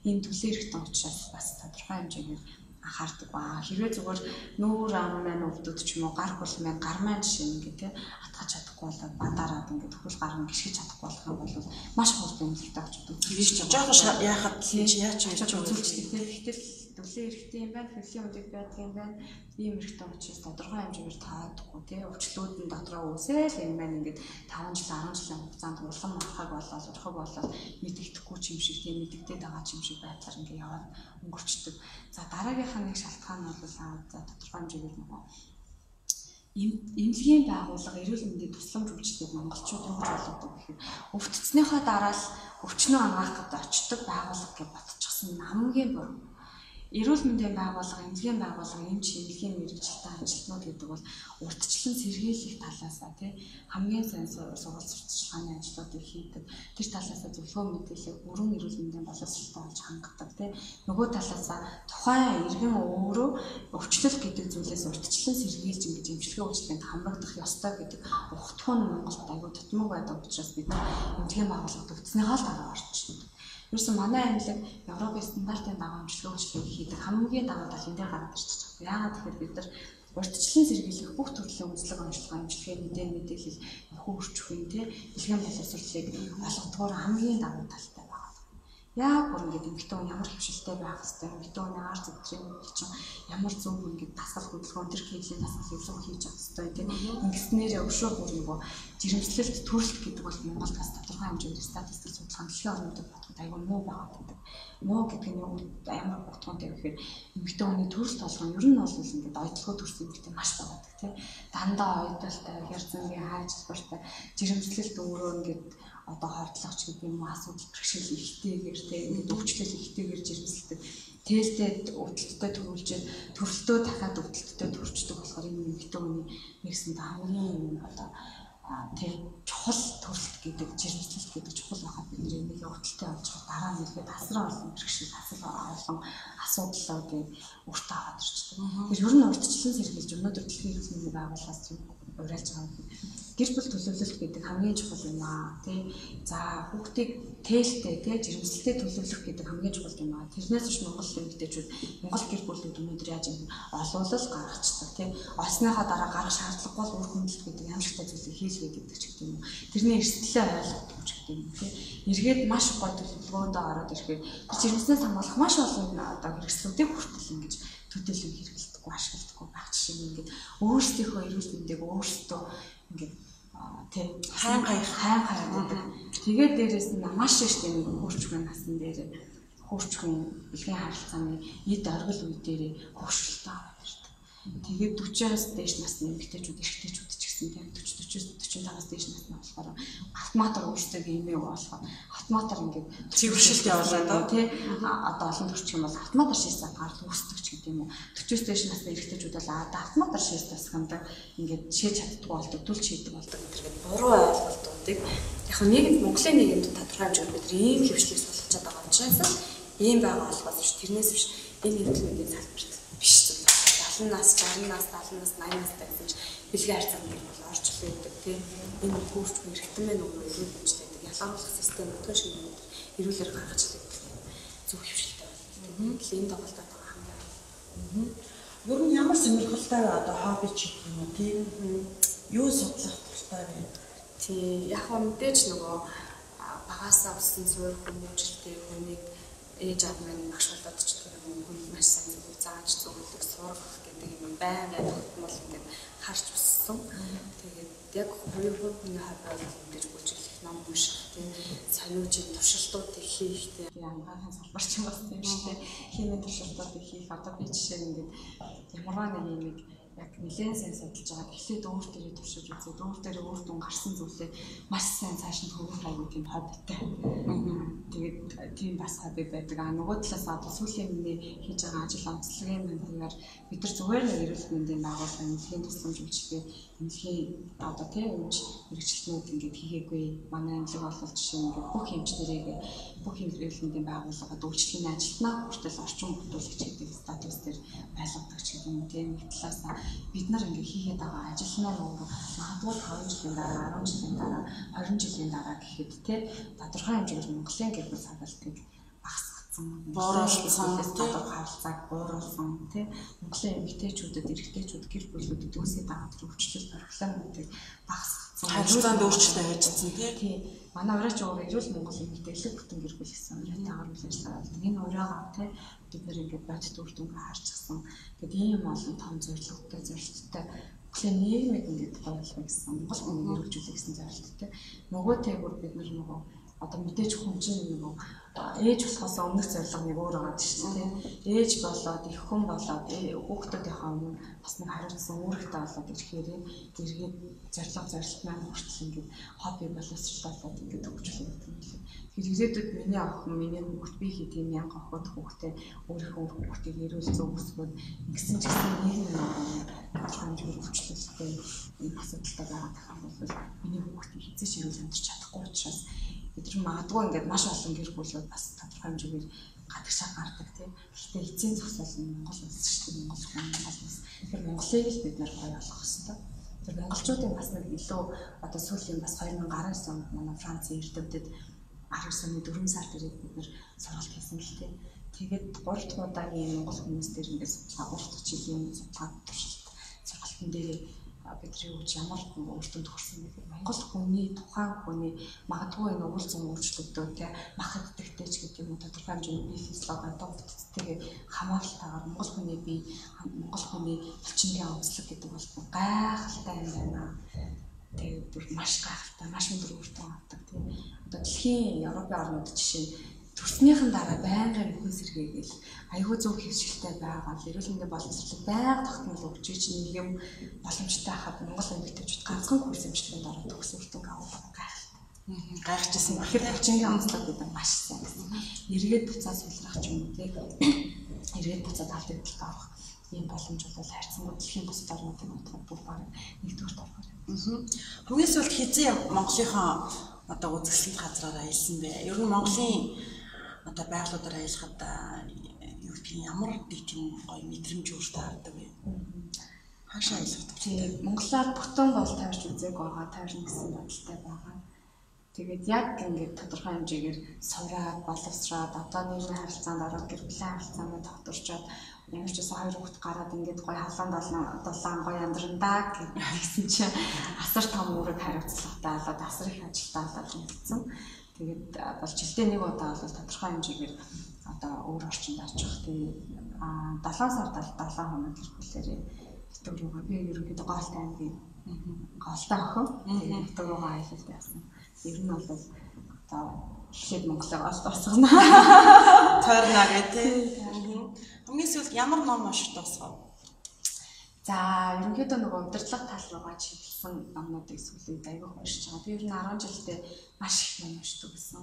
Ийм төлөв хэрэгтэй учраас бас тодорхой хэмжээгээр анхаардаг ба хэрвээ зүгээр нүүр ам маань өвдөд ч юм уу гар хөл маань гар маань жишээ нь ингээд атгах чадахгүй болоод бадараад ингээд хөл гар нь гიშгэж чадахгүй болох юм бол маш хурдан эмнэлэгтэй очдог. Тийм жоохон яахад яаж үзүүлчихдэг тийм. Гэтэл төлөв эрхтэй юм байна, хөлийн өндөд байдаг юм байна. Ийм эрхтэй учраас тодорхой хэмжээгээр таадаггүй тийм. Өвчлүүд нь дотроо үсээл энэ маань ингээд 5 жил 10 жилийн хугацаанд улам орхог болоод мэдэгдэхгүй ч юм шиг тийм мэдэгдээд байгаа ч юм шиг байдлаар ингээд яваад өнгөрчдөг. За дараагийнхаа нэг шалтгаан нь бол за тодорхой хэмжээгээр нөгөө эмнэлгийн байгууллага эрүүл мэндийн тусламж үйлчилгээг монголчууд юу гэж болгодог гэхээр өвдцснийхаа дараа л өвчнөө хамгаах гэдэг очдог байгууллага гэж ботчихсон хамгийн буруу. Эрүүл мэндийн байгууллага, эмнэлгийн байгууллага, эмч эмнэлгийн мэрэгчлэлтэй ажилтнууд гэдэг бол урьдчилан сэргийлэх талаасаа тий хамгийн сайн сургалт сурталчилгааны ажлуудыг хийдэг. тэр талаасаа зөвлөгөө мэдээлэл өргөн эрүүл мэндийн боловсролтой болж хангадаг тийм нөгөө талаасаа тухайн иргэн өөрөө өвчлөл гэдэг зүйлээс урьдчилан сэргийлж ингэж эмчилгээ үйлчлэгэнд хамрагдах ёстой гэдэг ухтхан Монголд аягүй тутмаг байдаг учраас бид эмчилгээ байгууллагад өвдснийхаа дараа орчихсон. Юусэн манай аймлаг Европын стандартын дагуу эмчилгээ үйлчлэг хийдэг хамгийн даваа талын дээр гараад ирчихэж байгаа. Яагаад тэгэхээр бид нар урьдчилан сэргийлэх бүх төрлийн үзлэг онцлогоо эмчилгээний мэдээлэл хөгжих үн тэ бэлгийн боловсролыг олгодгоор хамгийн давуу талтай байгаа. Яг бүр ингээд эмэгтэй хүн ямар хөвшилтэй байх хэвээр эмэгтэй хүний ар зүтрийн чинь ямар зөв ингээд дасгал хөдөлгөөн төр кейсийн дасгал зөв хийж авах хэвээр тийм ингэснээр өшөө бүр нөгөө жирэмслэлт төрөлт гэдэг бол Монголд бас тодорхой хэмжээгээр статистик судалгаа дэлхийн орнуудад бодоход аягүй муу байгаа гэдэг. Муу гэдэг нь ямар утгатай гэхээр эмэгтэй хүний төрөлт толгой нь ер нь бол ингээд ойдлогоо төрсөн эмэгтэй маш байгаа тийм дандаа ойдолтой хязгангийн хайж спорттой жирэмслэлт өөрөө ингээд одоо хордлогч гэдэг юм уу асуудал бэрхшээл ихтэйгээр тэгээд өвчлөл ихтэйгээр жирэмсэлдэг тэлтэй өвдөлтөд төрүүлжээ төрөлтөө дахиад өвдөлтөд төрчдөг болохоор энэ эмэгтэй хүний нэгсэн хамгийн одоо тэр чухал төрөлт гэдэг жирэмслэлт гэдэг чухал байхад бид нэг өвдөлтөд авч дараа нь ихэд асраа олон бэрхшээл олон асуудлаа гээд өөртөө аваад ирчихдэг. Тэр ер нь урьдчилан сэргийлж өнөөдөр дэлхийн эрүүл мэндийн байгууллагаас уриалж байгаа юм. Гэр бүл төлөвлөлт гэдэг хамгийн чухал юм аа тий. За хүүхдийг тээлтэй тий жирэмслэлтэй төлөвлөх гэдэг хамгийн чухал юм аа. Тэрнээс биш Монгол эмэгтэйчүүд Монгол гэр бүлүүд өнөөдөр яаж юм олуулал гаргацдаг тий. Олсныхаа дараа гарах шаардлагагүй бол үр хөндлөлт гэдэг ямар ч зүйлийг хийлгээ гэдэг ч гэдэг юм. Тэрний эрсдлээ ойлгох ч гэдэг юм тий. Эргээд маш гой төлөвлөгөөндөө ороод ирэхээр жирэмснээс хамгаалах маш олон одоо хэрэгслүүдийг хүртэл ингэж төдийлөн хэрэглэдэггүй ашигладаггүй байх жишээ нь ингээд өөрсдийнхөө эрүүл мэндийг өөрсдөө ингээд тийм хайн гэдэг. Тэгээд дээрээс нь маш их тийм хурцгүй насан дээр хурцгүй бэлгийн харилцааны эд оргил үе дээр хөвшөлтөө аваад ирдэг. Тэгээд 40-аас дээш насны эмэгтэйчүүд эрэгтэйчүүд ч гэсэн тийм 40-45-аас дээш насны болохоор автоматар өөрсдөө имээ болохоор автоматар ингээд цэвэршилт явуулаад тий одоо олон төрчих юм бол автоматар шийдсэн гарал үүсдэг ч гэдэг юм уу 40-аас дээш насны эрэгтэйчүүд бол автоматар шийдсэн хандаг ингээд шийдэж чаддгүй болдог түл шийдэг болдог гэдэг буруу ойлголтуудыг яг нийгэм Монголын нийгэмд тодорхой хэмжээгээр бид ийм хөвчлийг суулгачаад байгаа учраас ийм байгаа болохоос биш тэрнээс биш энэ эрүүл мэндийн салбарт биш зүйл 70 нас 60 нас 70 нас 80 настай гэсэн чинь бэлгийн харьцаанд бол орж ирдэг тийм энэ хөрчгүй ритмэн өгөө эрүүл мэндтэй ялгаруулах систем өтөн шиг эрүүлэр гаргаж ирдэг зөв хөвшилтэй байна. Энэ тоглолтод байгаа хамгийн. Ер нь ямар сонирхолтой одоо хобби ч юм уу тийм юу судлах туфтаа вэ? Тий яг хөө мэдээж нөгөө багасаа өссөн суурь хүмүүжлтэй хүнийг ээж аав маань багш болоод ч гэх юм хүн маш сайн зөв зааж зөвлөх сургах гэдэг юм байнга тогтмол ингээд харж өссөн. Тэгээд яг хүний хобби мэдээж бүжиглэх ном унших тийм сониучин туршилтуудыг хийх тийм янгахан салбарч юм бас тийм шүү дээ. Химийн туршилтуудыг хийх одоо би жишээ нь ингээд ямарваа нэг юм яг нэлээд сайн судалж байгаа. Эхлээд өөр дээрээ туршиж үзээд өөр дээрээ өөр дүн гарсан зүйлээ маш сайн цааш нь хөвөх аягүй тийм хоббитай. Тэгээд тийм бас хобби байдаг. Нөгөө талаас одоо сүүлийн миний хийж байгаа ажил онцлогийн мандгаар бид нар зүгээр нэг эрүүл мэндийн байгууллагын эмнэлгийн тусламж үйлчилгээ эмнэлгийн одоо тийм эмч мэрэгчлэнүүд ингээд хийгээгүй. Манай эмнэлэг бол жишээ нь ингээд бүх эмчнэрийг бүх эрүүл мэндийн байгууллагад үйлчилгээний ажилтнаа хүртэл орчин бүтүүлэгч гэдэг статус дээр байлгадаг ч гэдэг юм тийм нэг талаас бид нар ингээ хийгээд байгаа ажил маань өөрөө магадгүй 5 жилийн дараа 10 жилийн дараа 20 жилийн дараа гэхэд те тодорхой хэмжээгээр Монголын гэр бүл салбартыг багасгацсан бууруулсан тодорхой харилцааг бууруулсан те Монголын эмэгтэйчүүдэд эрэгтэйчүүд гэр бүлүүдэд үүсэж байгаа тэр өвчлөл баримтлалуудыг багасгацсан харилцаанд өөрчлөлт авчирсан те манай ураач өөрөө эрүүл Монгол эмэгтэйлэг бүтэн гэр бүл гэсэн ураатай үйл ажиллагаа болдог. Энэ ураагаа те бид нэр ингээд бодит үр дүнгээ харчихсан. Тэгэд ийм олон том зорилготой Монголын нийгмийг ингээд ойлгох гэсэн Монгол хүнийг эрүүлжүүлэх гэсэн зорилготой. Нөгөө тэгвэр бид нөгөө одоо мэдээж хүн чинь нөгөө ээж болохоос өмнөх зорилго нэг өөр байгаа шүү дээ. Ээж болоод их хүн болоод хүүхдүүдийнхээ өмнө бас нэг хариуцсан үүрэгтэй болоод ирэхээр эргээд зорилт маань хүртэл ингээд хобби боловсруулаад ингээд хөгжүүлэх юм байна. Тэгэхээр ирээдүйд миний охин, миний хүүхд би хий тийм янга охид хүүхдээ өөрийнхөө хүүхдийг эрүүл зөв өсгөөд ингэсэн ч гэсэн нийгэм хэмжээгээр хөгжүүлэлттэй энэ асуудалтай байгаа гэх юм бол миний хүүхдийг хэзээ ч эрүүл амьдарч чадахгүй учраас бид нар тэр магадгүй ингээд маш олон гэр бүлүүд бас тодорхой хэмжээгээр гадагшаа гардаг тийм. Гэхдээ эцсийн зогсоол нь Монгол улс шүү дээ. Монгол улс. Тэгэхээр Монголыг л бид нэр гоё олох хэрэгтэй. Тэр монголчуудын бас нэг илүү одоо сүүлийн бас 2019 онд манай Францын эрдэмтэд 19 оны 4 сард ирээд бид нэр сургалт хийсэн л тийм. Тэгээд 3 дахь удаагийн монгол хүмүүс дээр ингээд судалгаа 3 дахь жилийн судалгаа туршилт сургалтын дээр бидний үуч ямар үр дүнд хүрсэн бэ гэхээр монгол хүний тухайн хүний магадгүй энэ өвөл зүйн өөрчлөлтөө тий мах идэгтэй ч гэдэг юм уу тодорхой хэмжээний бие физиологи догтцтэйг хамаарлалтаагаар монгол хүний бие монгол хүний булчингийн онцлог гэдэг бол гайхалтай юм байна. Тэгээд бүр маш гайхалтай маш өндөр үр дүн авдаг тий. Одоо дэлхийн Европын орнууд жишээ нь төрснийхэн дараа байнгын нөхөн сэргээгээл аюул зөв хэвшилтэй байгаа эрүүл мэндийн боловсролыг байнга тогтмол өгч иж нэг юм боломжтой хахад Монгол эмэгтэйчүүд ганцхан курс эмчилгээнд ороод төгс үр дүн авах гайхалтай. Гайхажсэн. Тэгэхээр булчингийн онцлог гэдэг маш сайн гэсэн. Эргээд буцаа сулрах ч юм уу тий. Эргээд буцаад албан төвд авах ийм боломж бол хайрцангуй дэлхийн бус орнуудын бодоход бүр баг нэгдүгээр тавхаар. Хамгийн сүүлд хизээ Монголынхаа одоо үзэсгэлэнт газраар аялсан бэ. Ер нь Монголын одоо байгалуудаар аялахад юу гэдгийг ямар нэг тийм гоё мэдрэмж өөртөө авдаг вэ? Хаашаа аялах вэ? Монголоор бүтэн бол таарч үзег байгаа, таарна гэсэн бодолтой байгаа. Тэгээд яг ингээд тодорхой хэмжээгээр сураад, боловсраад, одоо нийгмийн харилцаанд ороод гэр бүлийн харилцаанд тогтворчоод ямар ч байсан 2 хүүхэд гараад ингээд гоё халаан долоон гоё амьдрандаа гэсэн чинь асар том үүрэг хариуцлагатай болоод асар их ажилтаа болоод үлдсэн. Тэгээд бол жилдээ нэг удаа бол тодорхой хэмжээгээр одоо өөр орчинд орчих тийм 7 сард 7 хоног гэр бүлээрээ өтөр рүүгээ би ерөнхийдөө Голтой аймгийн Голтой охин тэгээд өтөр рүүгээ аялалд явсан. Ер нь бол одоо эхлээд Монголыг олдоосгоно. Тойрна гэдэг. Хамгийн сүүлд ямар ном уншиж дуусгав? За, ерөнхийдөө нөгөө удирдлага тал руугаа чиглэсэн номнуудыг сүүлийн үед аягүй уншиж байгаа. Би ер нь 10 жилдээ маш их ном уншдаг гэсэн.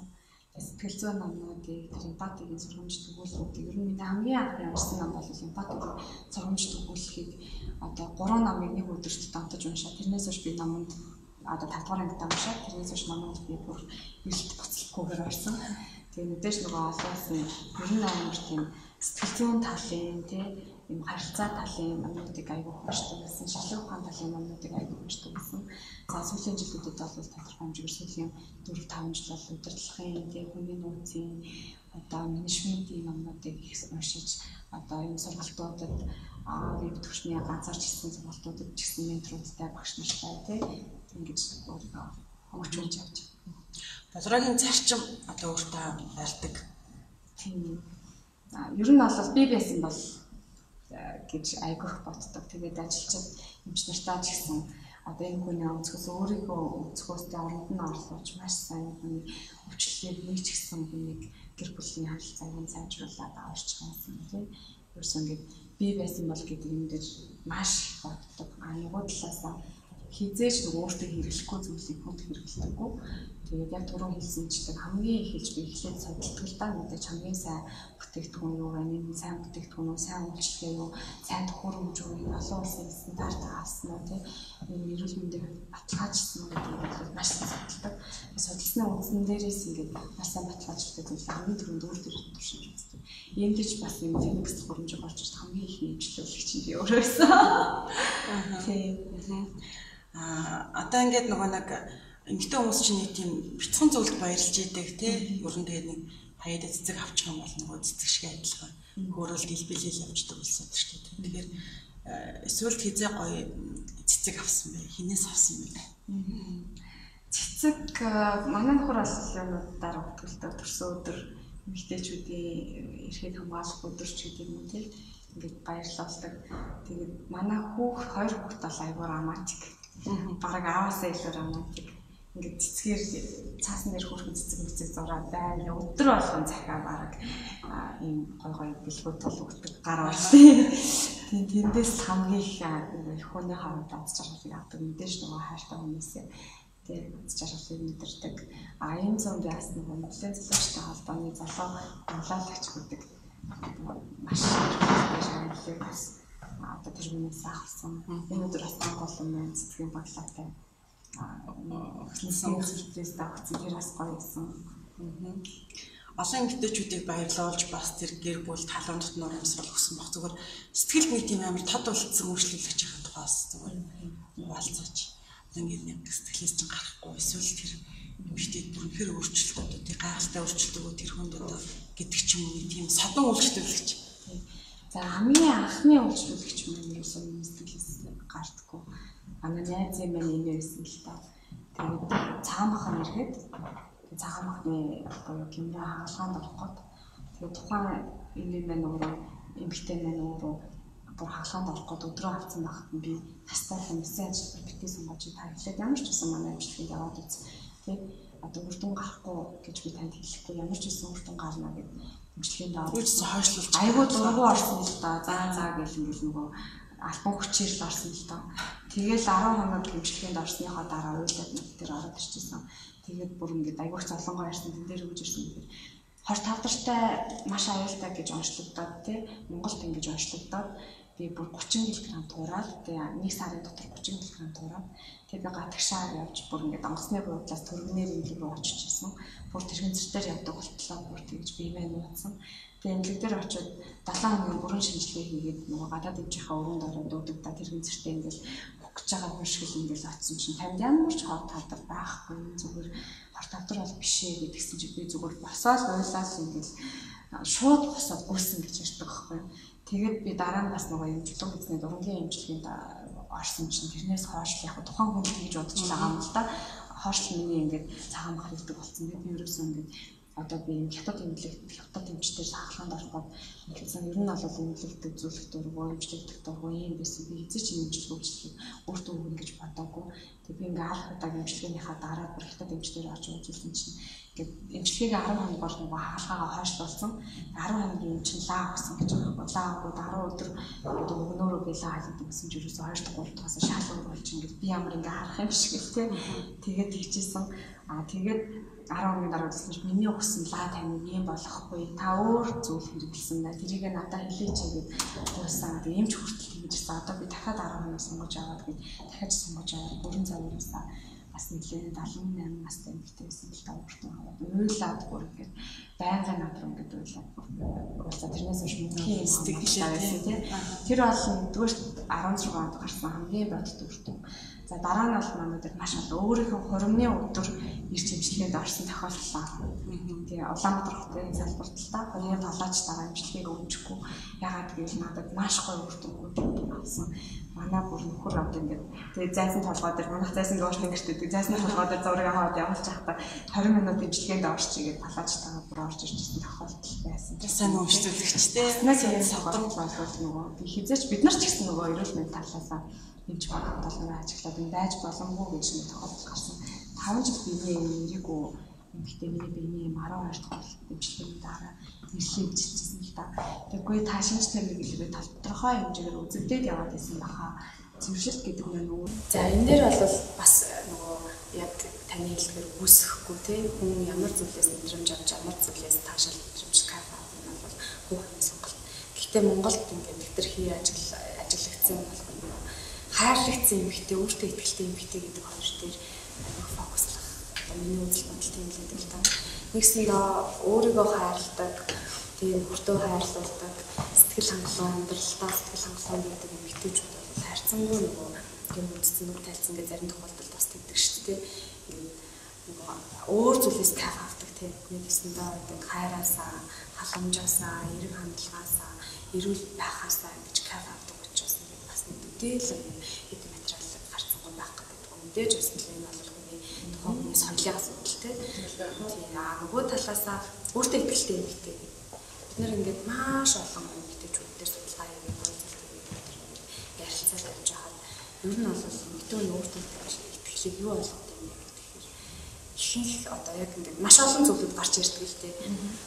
Сэтгэл зүйн номнуудыг, эмпатигийн сургамж төгөөллүүдийг ер нь миний хамгийн анхны уншсан ном бол эмпатигийн сургамж төгөөллийг одоо 3 номыг нэг өдөрт донтож уншаад тэрнээс хойш би номонд одоо 5 дугаар ангид уншаад тэрнээс хойш номонд би бүр илт буцалтгүйгээр орсон. Тэгээ мэдээж нөгөө олонсын ер нь амар тийм сэтгэл зүйн талын тийм юм харилцаа талын номнуудыг аягүй уншдаг гэсэн, шилэг ухаан талын номнуудыг аягүй уншдаг гэсэн. За сүүлийн жилүүдэд бол тодорхой хэмжээгээр сүүлийн 4-5 жил бол удирдлагын тийм хүний нөөцийн одоо менежментийн номнуудыг их уншиж одоо энэ сургалтуудад веб төвчний ганцаарч хийсэн сургалтуудад ч гэсэн менторуудтай багш нартай тийм ингэж өөрийгөө хөгжүүлж явж байна. Боловсролын зарчим одоо өөртөө барьдаг. Тийм. Ер нь бол би байсан бол гэж айгүйх боддог. Тэгээд ажилчид эмч нартаа ч гэсэн одоо энэ хүний өнцгөөс өөрийгөө өнцгөөстэй оронд нь орлуулж маш сайн хүний өвчлөлийг нэг ч гэсэн хүнийг гэр бүлийн харилцааг нь сайжруулад аварчих юмсан тийм. Ерөөс ингээд би байсан бол гэдэг юм дээр маш их боддог. Нөгөө талаасаа хизээж нөгөө өөртөө хэрэглэхгүй зүйлийг хүнд хэрэглэдэггүй. Тэгээд яг түрүү хэлсэнчлэн хамгийн их хэлж би эхлээд судалдаг л да мэдээж хамгийн сайн бүтээгдэхүүн юу вэ? Энэ сайн бүтээгдэхүүн үү, сайн үйлчлэгээ юу, сайн төхөөрөмж үү, олон улсын стандарт авсан уу тийм энэ эрүүл мэндийг баталгаажсан уу гэдгийг маш сайн судалдаг. Судалсны үндсэн дээрээс ингээд маш сайн баталгааждаг зүйл хамгийн түрүүнд өөр төр туршиж үздэг. Энд ч бас юм феникс төхөөрөмж болж хамгийн их нэмжлүүлэгч нь би өөрөө байсан. Тийм. Одоо ингээд нөгөө нэг эмэгтэй хүмүүс чинь нэг тийм бяцхан зүйлд баярлж идэг тий. Ер нь тэгээд нэг хаяад цэцэг авчих юм бол нөгөө цэцэг шиг адилхан хөөрөлд илбэлэл явждаг болсон шүү дээ. Тэгэхээр эсвэл хизээ гоё цэцэг авсан бэ? Хинээс авсан бэ? Цэцэг манай нөхөр бас юмудаар өгдөлтөд төрсөн өдөр эмэгтэйчүүдийн эрхийг хамгаалах өдөр ч гэдэг юм тий. Ингээд баярлалдаг. Тэгээд манай хүүх 2 хүүхэд бол аягаар романтик. Бараг ааваасаа илүү романтик. Ингээд цэцгээр цаасан дээр хөөрхөн цэцэг зураад байна. Өдөр болгон захиа бараг ийм гой бэлгүүд бол өгдөг гар орсон. Тийм тэндээс хамгийн их хүний хавьд аз жаргалыг авдаг мэдээж нөгөө хайртай хүмүүсээ тийм аз жаргалыг мэдэрдэг. Энэ зам би бас нөгөө Монголын залуучтай холбооны залуу хамлаалагч гэдэг маш их шаардлага бас одоо тэрнээс авсан. Энэ өдөр бас голом маань цэцгийн баглаатай. Хинсийн зүйлээс давхсан тэр бас гоё байсан. Олон эмэгтэйчүүдийг баярлуулж бас тэр гэр бүл талуунд нурамсрал өгсөн баг зүгээр сэтгэл мэд юм амар тод болцсон үйлчлүүлэгч байгаа тухайс зүгээр хуваалцаач. Ингээд нэг сэтгэлээс чинь гарахгүй эсвэл тэр эмэгтэйд бүрнээр өөрчлөлтүүд тий гайхалтай өөрчлөлтүүд тэр хүнд одоо гэдэг ч юм уу тийм содон өөрчлөлтүүлэгч. За хамгийн анхны өөрчлөлтч юм ерөөсөө юм сэтгэлээс гардаггүй. Манай найзын маань энэ байсан л та. Тэгээд цагаан бахан ирэхэд цагаан бахны буюу гэмрээ хаалгаанд орох гээд тэгээд тухайн энэ маань өөрөө эмэгтэй маань өөрөө бүр хаалгаанд орох гээд өдрөө авсан багт би хастаалаа мессеж ажиллаж битгий сонгож та хэлээд ямар ч гэсэн манай амжилтыг яваад үз. Тэгээд одоо үрдэн гарахгүй гэж би танд хэлэхгүй ямар ч гэсэн үрдэн гарна гэдэг эмчилгээнд аваад үзсэн хойшлуулж айгуу дургу орсон л да. За гэл ингээл нөгөө альбом хүчээр л орсон л да. Тэгэл 10 хоног эмчилгээнд орсныхоо дараа уйлаад нэг дээр ороод ирчихсэн. Тэгээд бүр ингээд айгуух золонгоо ярьсан тэн дээр өгж ирсэн гэхээр хор тавдартай маш аюултай гэж онцлогдоод тий Монголд ингэж онцлогдоод би бүр 30 кг туураад тэгээ нэг сарын дотор 30 кг туураад тэгээ би гадагшаа явж бүр ингээд онгоцны буудлаас төргнээр имлэг рүү очиж ирсэн. Бүр тэрхэн зэртээр явдаг болтлоо бүр тэгж биемээ нууцсан. Тэгээ имлэг дээр очиод 7 хоногийн бүрэн шинжилгээ хийгээд нөгөө гадаад ивжийнхаа өрөөнд ороод дуудагдаа тэрхэн зэртээ ингээд гэж байгаа юм шиг ингээл очсон чинь танд ямар ч хор тавдар байхгүй зүгээр хор тавдар бол биш ээ гэдгсэн чи би зүгээр босоод уйлаас ингээл шууд босоод гүйсэн гэж ярьдаг байхгүй. Тэгээд би дараа нь бас нөгөө эмчилгээ хийсний дурынгийн эмчилгээнд орсон чинь тэрнээс хойш яг тухайн хүн гэж бодож байгаа юм л да. Хойш миний ингээд цагаан бах хийдэг болсон. Би ерөөсөө ингээд одоо би хятад эмчтэй хаалганд ороход гэсэн ер нь бол эмнэлэгт үзүүлэх дургуй эмчлэгдэх дургуй юм байсан. Би эзэж эмчлэг үйлчлэг өөртөө өгнө гэж бодоагүй. Тэгээ би ингээ аль удааг эмчилгээнийхаа дараа бүр хятад эмчтэй очиж үзүүлсэн чинь ингээд эмчилгээгээ 10 хоногор нөгөө хаалгаагаа хойшлуулсан. 10 хоногийн эмч нь лаа өгсөн гэж байгаа. Лаа өгөөд 10 өдөр ингээд өгнөөрөө билаа халаад гэсэн чинь ерөөсөө 2 дахь 3 дахьаас шалгуу болж ингээд би ямар ингээ харах юм шиг л тий. Тэгээд тэгчихсэн. Тэгээд 10 хоногийн дараа үзсэн чинь миний өгсөн лаа тань юм болохгүй. Та өөр зүйл хэрэглэсэн бай. Тэрийг надад хэлээч гэгээд уусаа. Тэгээд эмч хүртэл тэгж ирсэн. Одоо би дахиад 10 хоног сонгож аваад гээд дахиад сонгож аваад бүрэн заваараасаа бас нэлээд 78 настай эмэгтэй байсан л та өөртөө аваад уйлаад бүр ингээд байнгын надруу ингээд уйлаад уусаа тэрнээс хойш мөнхийн сэтгэлээ байсан тийм. Тэр бол нэгдүгээр 16 онд гарсан хамгийн бодит үрдэн. За дараа нь бол манайд маш олон өөрийнхөө хуримны өдөр ирж эмчилгээнд орсон тохиолдол. Тэгээ Улаанбаатар хотын салбарт л та хоёрын талаач дараа эмчилгээг өгчихгүй. Ягаад гэвэл надад маш гоё үрдэн авсан. Манай бүр нөхөр одоо ингээд тэгээ зайсан толгой дээр манайх зайсан гоошны гэртээ зайсан толгой дээр зураг аваад явуулж байхдаа 20 минут эмчилгээнд орчихъя гэж талаач тагаа бүр орж ирчихсэн тохиолдол байсан. Сайн өмчлөлөгчтэй. Нас юм содон болоод нөгөө би хизээч бид нар ч гэсэн нөгөө эрүүл мэндийн талаасаа эмч болон ажиглаад энэ байж боломгүй гэж нэг тохиолдол гарсан. 5 жил биений нэрийгөө эмэгтэй миний биений 12 дахь эмчилгээний дараа нэрлээ биччихсэн л та. Тэгвэл та шинж тэмдэг илэрээ тодорхой хэмжээгээр үзэгдээд яваад байсан баха. Зөвшөлт гэдэг нь юу? За энэ дээр бол бас нөгөө яг таны хэлдгээр үүсэхгүй тийм хүн ямар зүйлээс мэдрэмж авч ямар зүйлээс таашаал мэдрэмж кафе авах нь бол хүүхдийн сонголт. Гэхдээ Монголд ингээд хэтэрхий ажиглагдсан бол хайрлагдсан эмэгтэй өөртөө ихтэй эмэгтэй гэдэг хоёр дээр фокуслах. Миний үзэл бодол тийм л гэдэг л та. Нэгсэндээ өөрийгөө хайрладаг, тийм хүртөө хайрлуулдаг, сэтгэл хангалуун амьдралдаа сэтгэл хангалуун гэдэг эмэгтэйчүүд бол хайрцангуй нөгөө юм үндсэн нүг тайлцсан гэж зарим тохиолдолд бас тэгдэг шүү дээ. Нөгөө өөр зүйлээс кайф авдаг тийм. Нэгсэндээ гэдэг хайраасаа, халамжаасаа, эрэг хандлагаасаа, эрүүл байхаасаа гэж кайф авдаг учраас ингээд бас нэг мэдээлэл хэд материал гарцсан байх гэдэг. Мэдээж бас энэ бол хүний тухайн хүний соёлын асуудал тийм. Нөгөө талаасаа өөртөө ихтэй эмэгтэй. Бид нэр ингээд маш олон эмэгтэйчүүд дээр судалгаа хийгээд ярилцаад авч байгаа. Ер нь бол эмэгтэй өөртөө ихтэй юу болгох юм бэ гэхээр ихэнх одоо яг ингээд маш олон зүйлүүд гарч ирдэг л тийм.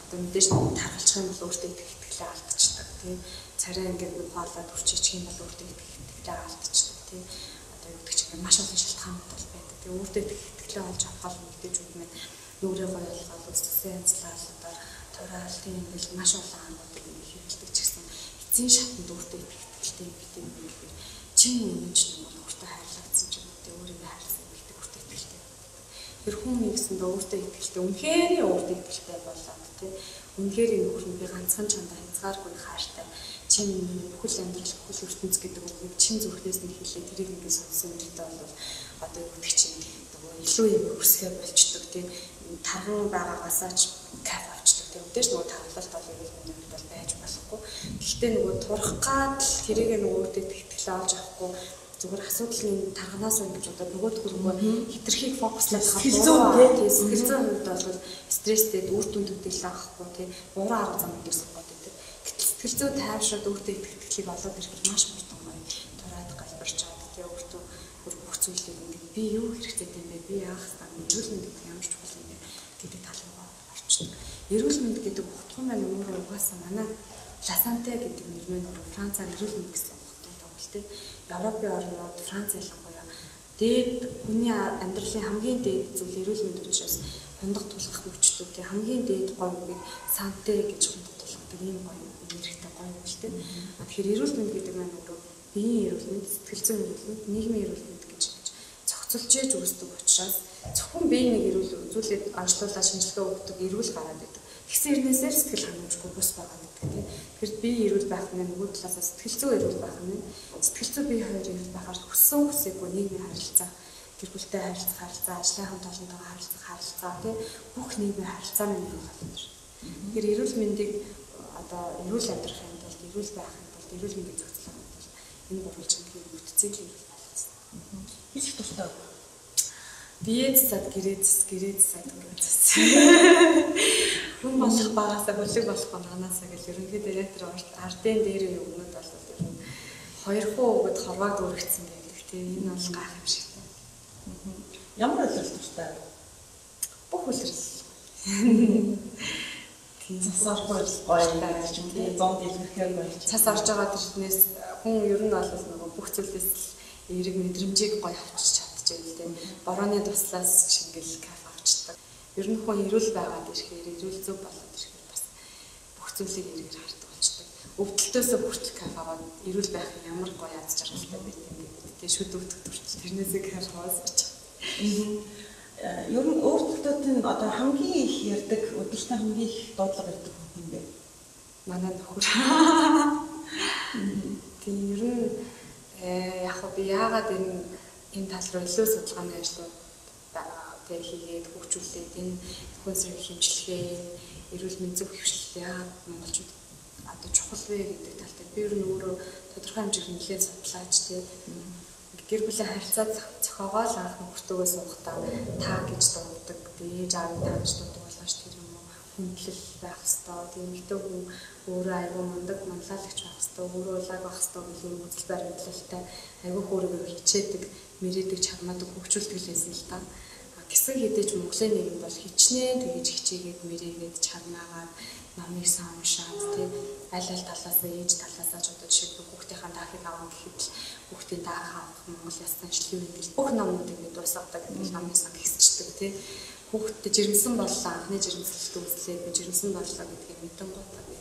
Одоо мэдээж тархалчих юм бол өөртөө ихтэй алдчихдаг тийм. Царай ингээд нэг хоолойд үрчиж юм бол өөртөө ихтэй алдчихдаг тийм. Одоо юу гэдэг чинь маш олон шалтгаанууд бол байдаг. Тэгээ өөртөө ихтэй олж авах эмэгтэйчүүд маань нүрээ гоё болгоод өссөн янзлал одоо тураал тийм ингээл маш олон хамгаалдаг юм хэрэглэдэг ч гэсэн эцсийн шатнд өөртөө ихтэй эмэгтэй юм би чинь юм ч юм бол өөртөө хайрлагдсан ч юм уу өөрийгөө хайрласан эмэгтэй өөртөө ихтэй. Тэр хүн нэгсэндээ өөртөө итгэлтэй, үнэхээр өөртөө итгэлтэй болоод тий. Үнэхээр энэ хүн би ганцхан чандаа хязгааргүй хайртай. Чин бүхэл амьдрал, бүхэл ертөнц гэдэг үгийг чин зүрхнээс нь хэлээ тэрийг ингээд сонссон үедээ бол одоо юу гэдэг чинь нөгөө илүү юм өсгөө болчдөг тий. Таран байгаагаасаа ч кайф авчдаг тий. Өдөөж нөгөө тавлалт бол юм юм бол байж болохгүй. Гэхдээ нөгөө турах гад тэрийг нөгөө өөртөө итгэл олж авахгүй зүгээр асуудлын тарганаас ингэж одоо нөгөө төргөө хитрхийг фокуслаад хаваа тий. Сэтгэл зүйн хувьд бол стресстэй үр дүн төдийлэл авахгүй тий. Уран арга зам гэсэн бод гэдэг. Гэтэл сэтгэл зүй тайвшраад өөртөө итгэлийг олоод ирэхэд маш хурдан гоё тураад галбарч чад тий. Өөртөө бүх зүйлийг ингээд би юу хэрэгтэй юм бэ? Би яах хэрэгтэй? Эрүүл мэнд гэдэг ямар чухал юм бэ гэдэг талруугаа орчдөг. Эрүүл мэнд гэдэг утга маань өөрөө угаасаа манай Ласанте гэдэг нэрмэн Францаар эрүүл мэнд гэсэн утгатай тоглолт тий. Европын орнууд Франц ялангуяа дээд хүний амьдралын хамгийн дээд зүйл эрүүл мэнд учраас хундаг тулах мөчтөд тий хамгийн дээд гоёыг санте гэж хундаг тулахдаг ийм гоё нэрхтэй гоё юм шүү дээ. Тэгэхээр эрүүл мэнд гэдэг маань өөрөө биеийн эрүүл мэнд, сэтгэл зүйн эрүүл мэнд, нийгмийн эрүүл мэнд гэж зохицуулж ээж үүсдэг учраас зөвхөн биеийн нэг эрүүл үзүүлээд онцлуулаад шинжилгээ өгдөг эрүүл гараад байдаг. Тэгсэн хэрнээсээр сэтгэл хангамжгүй бус байгаа гэдэг тийм. Тэгэхээр бие эрүүл байх нь нөгөө талаас сэтгэл зүй эрүүл байх нь сэтгэл зүй бие хоёр эрүүл байхаар хүссэн хүсээгүй нийгмийн харилцаа, гэр бүлтэй харилцаа, ажлынхан толгойн харилцаа тийм бүх нийгмийн харилцаа нь бий болдог. Тэгэхээр эрүүл мэндийг одоо эрүүл амьдрахын тулд эрүүл байхын тулд эрүүл мэндийг зохицуулахын тулд энэ гурван чиглэлийн бүтцийг хэрэгжүүлж байна. Хийж тустай. Бие засаад гэрээ засаад хүн болох багасаа бүлэг болох гоноосаа гэж ерөнхийдөө яг тэр ардын дээр өгнөд бол ер нь 2 өгöd хорвоо дүүрэгцэн байдаг тийм энэ бол гайх юм шиг тийм. Ямар үйлрэл тустай? Бүх үйлрэл. Тийм цасаргүй гоё гэж юм тийм 100 дэлгэрхээр байж. Цас орж байгаа тэрнээс хүн ер нь бол нөгөө бүх зүйлээс эерэг мэдрэмжийг гоё авчиж чадчихжээ тийм. Борооны туслаас шингэл кайф авчдаг. Ер нь хүн эрүүл байгаад ирэхээр эрүүл зөв болоод ирэхээр бас бүх зүйлийг эргээр хардаг болчдаг. Өвдөлтөөсөө хүртэл кайф аваад эрүүл байх нь ямар гоё аз жаргалтай байдаг юм гэдэг тийм шүд өвдөлт хүртэл тэрнээсээ кайф аваад ирж байгаа. Ер нь өөртөө одоо хамгийн их ярддаг өдөртөө хамгийн их дуудлага ярьдаг хүн юм бэ? Манай нөхөр. Тийм ер нь яг би яагаад энэ тал руу илүү судалгааны ажлууд тэг хийгээд хөгжүүлээд энэ хөнсрийн хэмжлэгээ эрүүл мэндийн зөв хөвшлээ яагаад монголчууд одоо чухал вэ гэдэг талтай би ер нь өөрөө тодорхой хэмжээгээр нэлээд судлаач тэг гэр бүлийн харилцаа зохиогоол анх нөхөртөөгөө суухдаа та гэж дууддаг ээж аав та гэж дууддаг болгооч тэр юм уу хүндлэл байх хэвээр тийм ихтэй хүн өөрөө аягүй мундаг манлайлагч байх хэвээр өөрөө улааг байх хэвээр гэх үзэл баримтлалтай аягүй өөрийгөө хичээдэг мэрээдэг чармаадаг хөгжүүлдэг лээсэн л та гэсэн хэдиж Монголын нийгэм бол хичнээн тэгэж хичээгээд мэрээгээд чармаагаад номыг самшаад тийм аль талаас ээж талаасаа ч одоо жишээ хүүхдийнхаа даахыг авах гэхэд хүүхдийн даах авах Монгол яс санчлал юу гэж бүх номууд ингэ дуусгадаг гэдэг номыг сан хэсчдэг тийм хүүхдэд жирэмсэн боллоо анхны жирэмслэлт үзлээ би жирэмсэн боллоо гэдгийг мэдэн гутаа би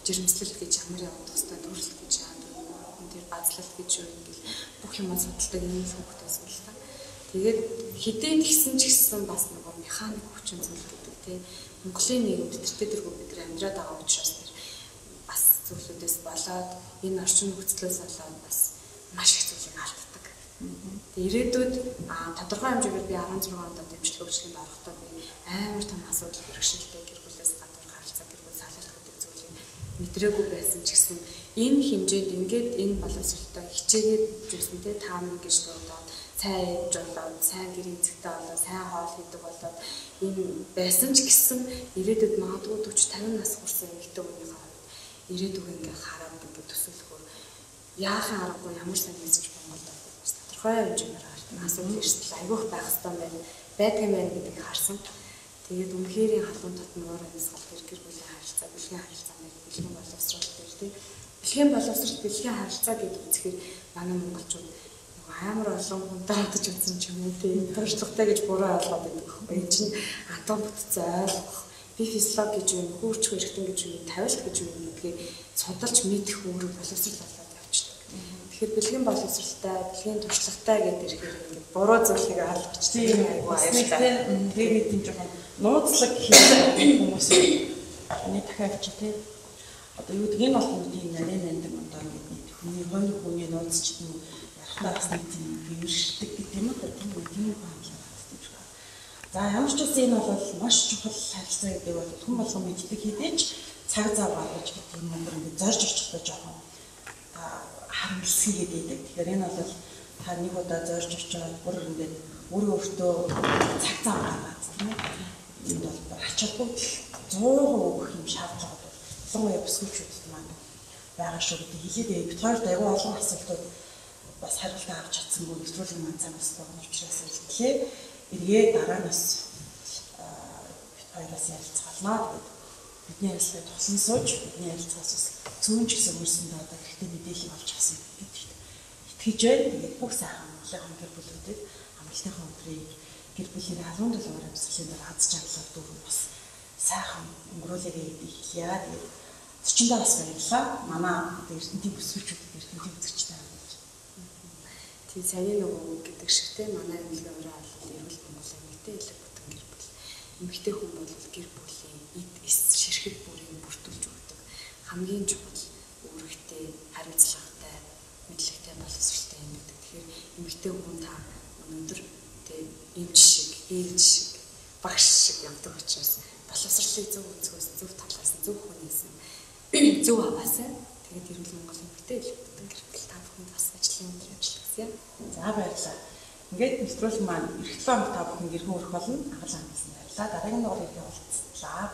жирэмслэл гэж ямар явах хэвээр төрөл гэж яадаг юм тэр базлалт гэж юу ингээл бүх юм судалдаг юм хүүхдээс л та тэгээд хідээ гисэн ч гэсэн бас нөгөө механик хүчин зүйл гэдэг тийм Монголын нийгэмд тэртээ бид нар амьдраад байгаа учраас тэр бас зүйлүүдээс болоод энэ орчин нөхцлөөс болоод бас маш их зүйлийг алддаг. Тэгээд ирээдүйд тодорхой хэмжээгээр би 16 онд дэмжлэг хөгжлөнд орохдоо би амар том асуудал бэрхшээлтэй гэр бүлээс гадуур харилцаа гэр бүл салалт гэдэг зүйлийг мэдрээгүй байсан ч гэсэн энэ хэмжээнд ингээд энэ боловсролтой хичээгээд жүрсэн те та минь гэж дуудаад сайн ээж болоод сайн гэр эзэгтэй болоод сайн хоол хийдэг болоод энэ байсан ч гэсэн ирээдүйд магадгүй 40 50 нас хүрсэн эмэгтэй хүнийхээ ирээдүг ингээ хараад ингээ төсөөлөхөөр яахын аргагүй ямар сайн мессеж Монголд бас тодорхой хэмжээгээр асуудал эрсдэл айгүйх байх хэрэгтэй байдаг юм байна гэдгийг харсан. Тэгээд үнэхээр халуун татны уур амьсгал гэр бүлийн харилцаа, бэлгийн харилцаа нэг бэлгийн боловсрол дээр тийм бэлгийн боловсрол бэлгийн харилцаа гэдэг үзэхээр манай монголчууд амар олон хүнтэй хатаж үзсэн ч юм уу тийм туршлагатай гэж буруу ойлгоод байдаг байхгүй. Энэ чинь атом бүтцээ ойлгох, би физиологи гэж юм, хурц хэрэгтэн гэж юм, тавилт гэж юм гэдгийг судалж мэдэх өөрөө боловсрол болоод явчихдаг. Тэгэхээр бэлгийн боловсралтай, бэлгийн туршлагатай гэдэг ихээр ингээд буруу зүйлийг ойлгож тийм айгүй аюултай. Тэгээд тийм жоохон нууцлаг хийх хүмүүс нэг дахиад чи тийм одоо юу гэдэг энэ бол тийм нарийн нандин одоо нэг хүний хоёр хүний нууцч юм ярахтаа бас нэг тийм бивэршдэг гэдэг юм уу тийм хаалгаа тийм шүү. За ямар ч үсэн энэ бол маш чухал харилцаа гэдэг бол хүн болгон мэддэг хэдийч цаг зав гаргаж гэдэг юм ингээд зорж очихдоо жоохон харамсалтай гэдэг. Тэгэхээр энэ бол та нэг удаа зорж очиод бүр ингээд өөртөө цаг зав гаргаад тийм ээ. Энэ бол ачаалгүй 100% өгөх юм шаардлага бол ялангуяа бүсгүйчүүдэд маань байгаа шүү гэдэг хэлээд бид хоёр аягүй олон асуултууд бас хариулт авч чадсангүй нэвтрүүлгийн манцаас байгаа учраас хэлээ. Эргээ дараанаас бид хоёроос ярилцгаалнаа гэдэг. Бидний ярилцлагыг тусан сууж бидний ярилцлагаас зүүн ч гэсэн өрсөндөө одоо ихтэй мэдээлэл олж авсан гэдэг. Итгэж байна. Тэгээд бүх сайхан Монголын гэр бүлүүдэд амралтынхаа өдрийг гэр бүлийн 17 дугаар амьсгалын дараа аз жаргалаар дүүрэн бас сайхан өнгөрүүлээрэй гэдэг хэлье. Тэгээд 40 даас баярлалаа. Манай эрдэнтийн бүсгүйчүүдэд эрдэнтийн үзэгчтэй хамт. Тийм саяны нөгөө гэдэг шигтэй манай эмнэлгийн өрөө албад эрүүл Монгол эмэгтэй элэг бүтэн гэр бүл. Эмэгтэй хүн бол гэр бүлийн эд эс ширхэг бүрийг бүртгүүлж өгдөг. Хамгийн чухал үүрэгтэй, хариуцлагатай, мэдлэгтэй боловсралтай юм гэдэг. Тэгэхээр эмэгтэй хүн та өнөөдөр эмч шиг, ээж шиг, багш шиг явдаг учраас боловсролыг зөв өнцгөөс, зөв талаас нь, зөв хүнээс нь зөв аваасаа тэгээд эрүүл Монгол эмэгтэй элэг бүтэн гэр бүл та бүхэнд бас ажлын өндөр ажилласаа. За баярлалаа. Ингээд нэвтрүүлэг маань эрт 7 хоног та бүхэн иргэн өрөх болно. Анхаалаа хандсан баярлалаа. Дараагийн дугаарыг уулзлаа.